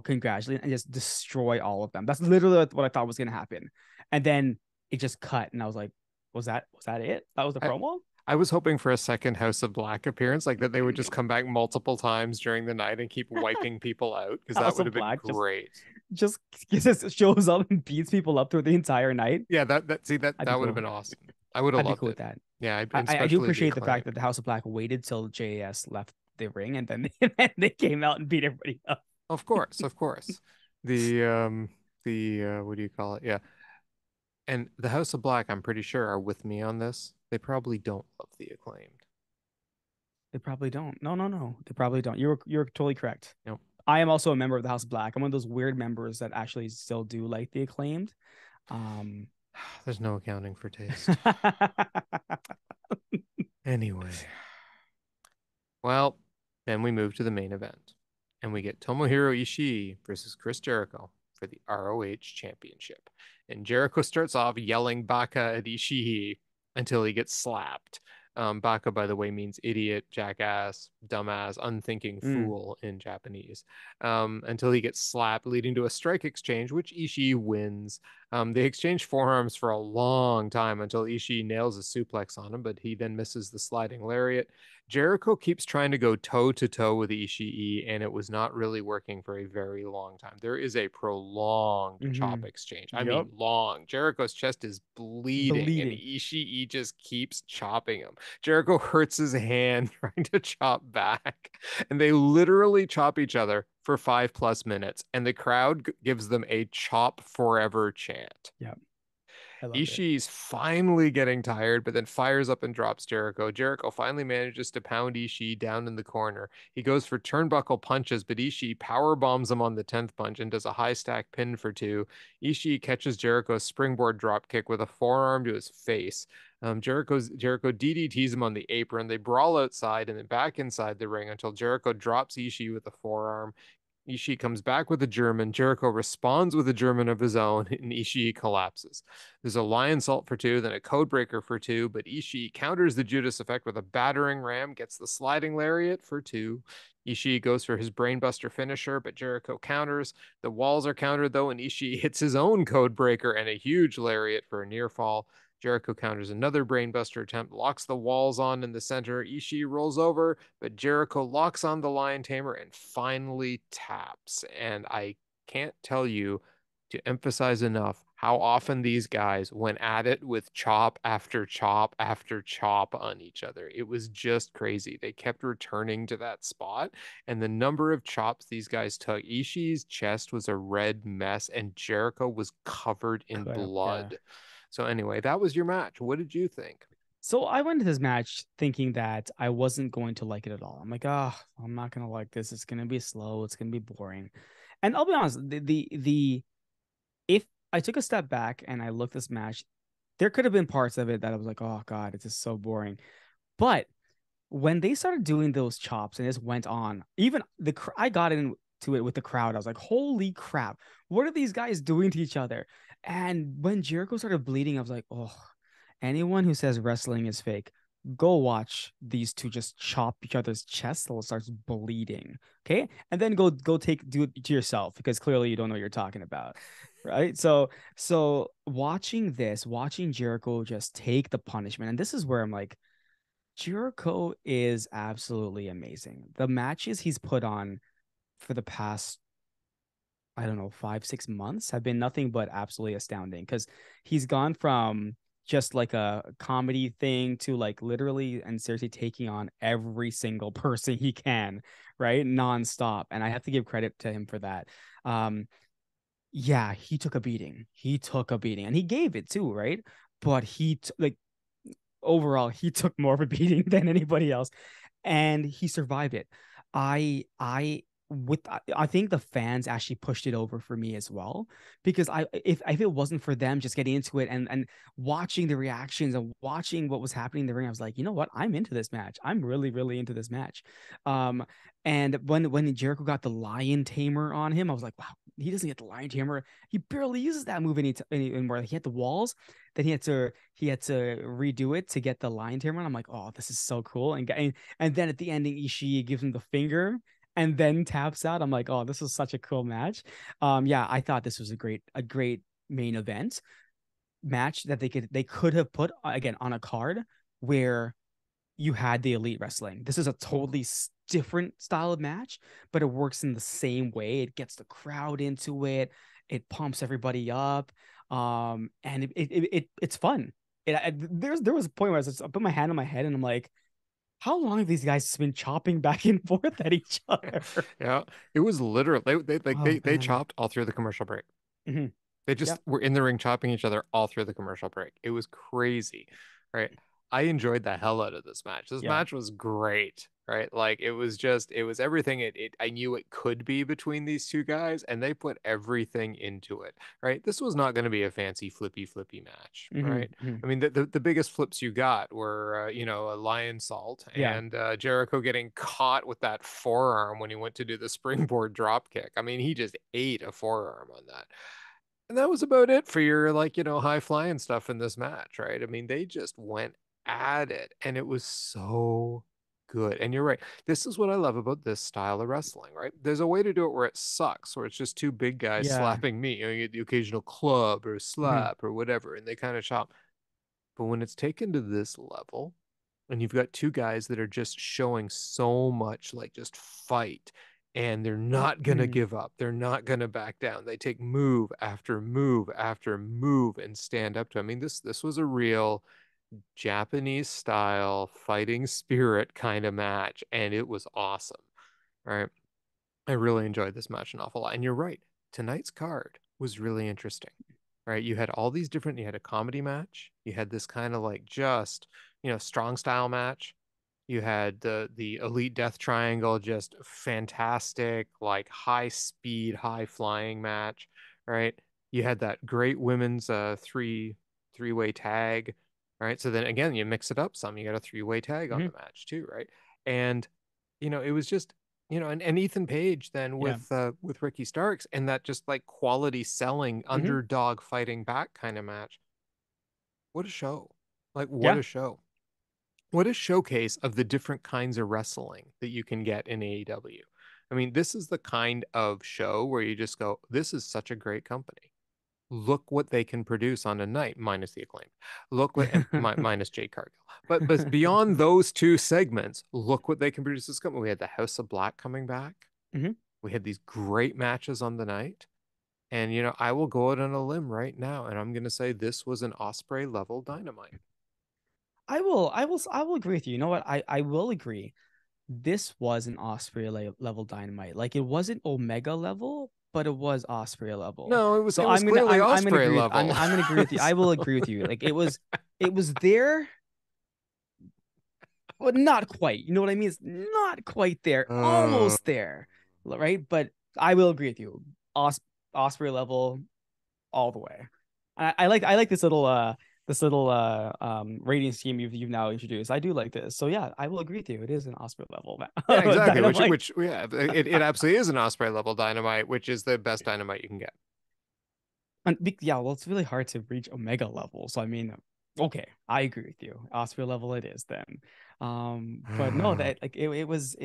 congratulating and just destroy all of them. That's literally what I thought was gonna happen. And then it just cut, and I was like, was that it? That was the I promo? I was hoping for a second House of Black appearance, like that they would just come back multiple times during the night and keep wiping people out, because that House would of have been Black great. just just shows up and beats people up through the entire night. Yeah, that see that I'd be that would have cool. been awesome. I would have I'd be loved cool with it. that. Yeah, and I do especially the appreciate the fact that acclaimed. the House of Black waited till JAS left the ring and then they came out and beat everybody up. Of course, of course. The what do you call it? Yeah. And the House of Black, I'm pretty sure, are with me on this. They probably don't love the acclaimed. They probably don't. No, no, no. They probably don't. You're totally correct. Nope. I am also a member of the House of Black. I'm one of those weird members that actually still do like the acclaimed. Um There's no accounting for taste. Anyway, well, then we move to the main event, and we get Tomohiro Ishii versus Chris Jericho for the ROH Championship. And Jericho starts off yelling Baka at Ishii until he gets slapped. Baka, by the way, means idiot, jackass, dumbass, unthinking Mm. fool in Japanese. Until he gets slapped, leading to a strike exchange, which Ishii wins. They exchange forearms for a long time until Ishii nails a suplex on him, but he then misses the sliding lariat. Jericho keeps trying to go toe to toe with Ishii, and it was not really working for a very long time. There is a prolonged chop Mm-hmm. exchange. I Yep. mean, long. Jericho's chest is bleeding, and Bleeding. Ishii just keeps chopping him. Jericho hurts his hand trying to chop back, and they literally chop each other for 5+ minutes, and the crowd gives them a chop forever chant. Yep. I loved it. Ishii's finally getting tired, but then fires up and drops Jericho. Jericho finally manages to pound Ishii down in the corner. He goes for turnbuckle punches, but Ishii power bombs him on the 10th punch and does a high stack pin for two. Ishii catches Jericho's springboard drop kick with a forearm to his face. Jericho DDTs him on the apron. They brawl outside and then back inside the ring until Jericho drops Ishii with a forearm. Ishii comes back with a German. Jericho responds with a German of his own, and Ishii collapses. There's a lion salt for two, then a code breaker for two, but Ishii counters the Judas effect with a battering ram, gets the sliding lariat for two. Ishii goes for his brainbuster finisher, but Jericho counters. The walls are countered though, and Ishii hits his own code breaker and a huge lariat for a near fall. Jericho counters another brainbuster attempt, locks the walls on in the center. Ishii rolls over, but Jericho locks on the Lion Tamer and finally taps. And I can't tell you to emphasize enough how often these guys went at it with chop after chop after chop on each other. It was just crazy. They kept returning to that spot, and the number of chops these guys took. Ishii's chest was a red mess, and Jericho was covered in Yeah. blood. So anyway, that was your match. What did you think? So I went to this match thinking that I wasn't going to like it at all. I'm like, oh, I'm not gonna like this. It's gonna be slow. It's gonna be boring. And I'll be honest, the if I took a step back and I looked this match, there could have been parts of it that I was like, oh God, it's just so boring. But when they started doing those chops and this went on, even I got into it with the crowd. I was like, holy crap, what are these guys doing to each other? And when Jericho started bleeding, I was like, oh, anyone who says wrestling is fake, go watch these two just chop each other's chests till it starts bleeding. Okay. And then do it to yourself because clearly you don't know what you're talking about. Right. So watching Jericho just take the punishment, and this is where I'm like, Jericho is absolutely amazing. The matches he's put on for the past, I don't know, 5, 6 months have been nothing but absolutely astounding because he's gone from just like a comedy thing to like literally and seriously taking on every single person he can, right? Nonstop. And I have to give credit to him for that. Um, yeah, he took a beating. He took a beating and he gave it too, right? But like overall, he took more of a beating than anybody else, and he survived it. I think the fans actually pushed it over for me as well because if it wasn't for them just getting into it and watching the reactions and watching what was happening in the ring, I was like, you know what, I'm into this match. I'm really into this match. Um, and when Jericho got the Lion Tamer on him, I was like, wow, he doesn't get the Lion Tamer. He barely uses that move anymore. He had the walls, then he had to redo it to get the Lion Tamer. And I'm like, oh, this is so cool. And then at the ending, Ishii gives him the finger and then taps out. I'm like, oh, this is such a cool match. Yeah, I thought this was a great main event match that they could have put again on a card where you had the elite wrestling. This is a totally different style of match, but it works in the same way. It gets the crowd into it. It pumps everybody up. And it's fun. There was a point where I put my hand on my head and I'm like, how long have these guys been chopping back and forth at each other? Yeah, it was literally Oh they man. chopped all through the commercial break. Mhm. They just Yep. were in the ring chopping each other all through the commercial break. It was crazy, right? I enjoyed the hell out of this match. This Yeah. match was great, right? Like it was everything it I knew it could be between these two guys, and they put everything into it, right? This was not going to be a fancy flippy match, Hmm. right? Hmm. I mean, the biggest flips you got were, a lion salt Yeah. and Jericho getting caught with that forearm when he went to do the springboard drop kick. I mean, he just ate a forearm on that. And that was about it for your high flying stuff in this match, right? I mean, they just went at it, and it was so good. And you're right. This is what I love about this style of wrestling, right? There's a way to do it where it sucks, where it's just two big guys Yeah. slapping meat. You get the occasional club or Hmm. slap or whatever, and they kind of chop. But when it's taken to this level, and you've got two guys that are just showing so much like just fight, and they're not going to Hmm. give up. They're not going to back down. They take move after move after move and stand up to. I mean, this was a real Japanese style fighting spirit kind of match, and it was awesome. Right. I really enjoyed this match an awful lot. And you're right. Tonight's card was really interesting. Right. You had all these different, you had a comedy match. You had this kind of like just, strong style match. You had the Elite Death Triangle, just fantastic, like high speed, high flying match. Right. You had that great women's three-way tag. Right. So then again, you mix it up some. You got a three-way tag on Hmm. the match too, right? And it was just and Ethan Page then Yeah. with Ricky Starks and that just like quality selling Hmm. underdog fighting back kind of match. What a show. Like what Yeah. a show. What a showcase of the different kinds of wrestling that you can get in AEW. I mean, this is the kind of show where you just go, this is such a great company. Look what they can produce on a night, minus the acclaim. Look what, and minus Jade Cargill. But beyond those two segments, look what they can produce this company. We had the House of Black coming back. Hmm. We had these great matches on the night. And, I will go out on a limb right now, and I'm going to say this was an Osprey level Dynamite. I will agree with you. You know what? I will agree. This was an Osprey level Dynamite. Like it wasn't Omega level, but it was Osprey level. No, So it was clearly I'm gonna Osprey agree with level. I'm gonna agree with you. I will agree with you. Like it was there, but not quite. You know what I mean? It's not quite there, Uh, almost there, right? But I will agree with you. Os Osprey level all the way. I like this little rating scheme you've now introduced. I do like this. So yeah, I will agree with you. It is an Osprey level yeah, exactly. Dynamite. Yeah, it absolutely is an Osprey level Dynamite, which is the best Dynamite you can get. And yeah, well, it's really hard to reach Omega level. So I mean, okay, I agree with you. Osprey level it is then. But no, that like it was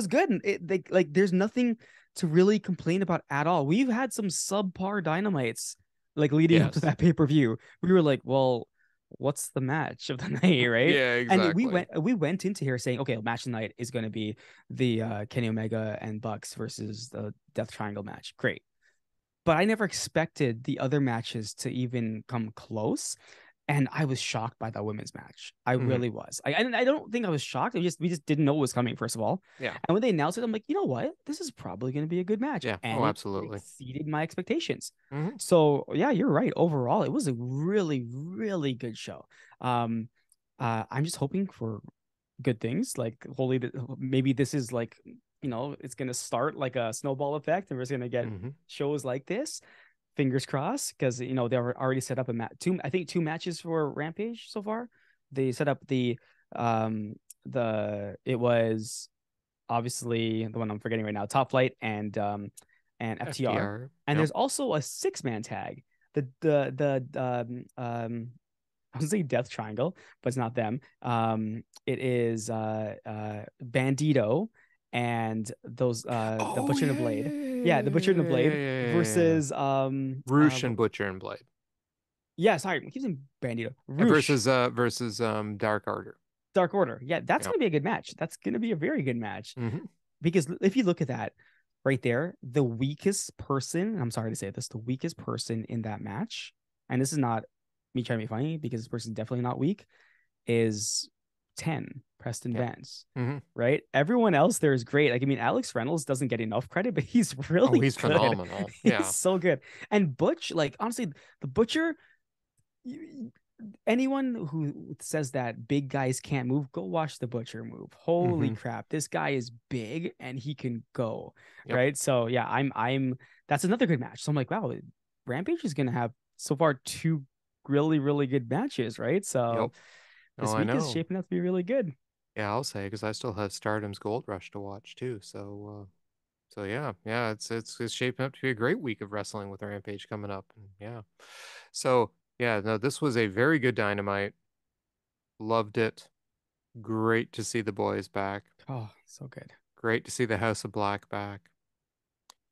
good. And like there's nothing to really complain about at all. We've had some subpar dynamites like leading up to Yes. that pay-per-view. We were like, well, what's the match of the night, right? Yeah, And exactly. we went into here saying, okay, match of the night is going to be the Kenny Omega and Bucks versus the Death Triangle match. Great, but I never expected the other matches to even come close. And I was shocked by that women's match. I Hmm. really was. I don't think I was shocked. We just didn't know it was coming, first of all. Yeah. And when they announced it, I'm like, you know what? This is probably going to be a good match. Yeah. And Oh, it absolutely. exceeded my expectations. Hmm. So yeah, you're right. Overall, it was a really, really good show. Um, I'm just hoping for good things. Like, holy, maybe this is like, it's gonna start like a snowball effect, and we're just gonna get Hmm. shows like this. Fingers crossed, because they were already set up I think two matches for Rampage so far. They set up um it was obviously the one I'm forgetting right now, Top Flight and FTR, FTR. and Yep. there's also a six-man tag. The I was say Death Triangle, but it's not them. It is Bandito and those the Oh Butcher and the yeah, Blade. yeah, yeah, Yeah, the Butcher and the yeah, yeah, Blade yeah, yeah. versus Roosh and Butcher and Blade yeah, sorry, I keep saying Bandito. Roosh, versus Dark Order. Dark Order. Yeah, that's Yeah. gonna be a good match. That's gonna be a very good match. Hmm. Because if you look at that right there, the weakest person, I'm sorry to say this, the weakest person in that match, and this is not me trying to be funny because this person's definitely not weak, is 10, Preston Yeah. Vance, Hmm. right? Everyone else there is great. Like, I mean, Alex Reynolds doesn't get enough credit, but he's Oh, really he's good. phenomenal. He's Yeah. so good. And Butch, like, honestly, the Butcher, anyone who says that big guys can't move, go watch the Butcher move. Holy Hmm. crap, this guy is big and he can go, Yep. right? So yeah, I'm that's another good match. So I'm like, wow, Rampage is gonna have so far two really, really good matches, right? Yep. So Oh, this I week is know. shaping up to be really good. Yeah, I'll say because I still have Stardom's Gold Rush to watch too. So yeah, yeah, it's shaping up to be a great week of wrestling with Rampage coming up. And yeah. So yeah, no, this was a very good Dynamite. Loved it. Great to see the boys back. Oh, so good. Great to see the House of Black back.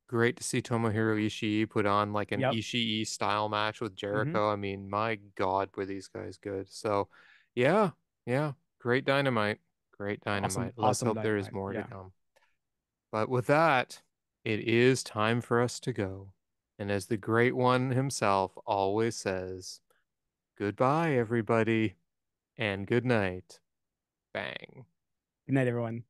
Great to see Tomohiro Ishii put on like an Yep. Ishii style match with Hmm. Jericho. I mean, my God, were these guys good. So, yeah, yeah, great dynamite. Great Awesome, dynamite. Let's awesome hope there is dynamite. more to Yeah. come. But with that, it is time for us to go. And as the great one himself always says, goodbye, everybody, and good night. Bang. Good night, everyone.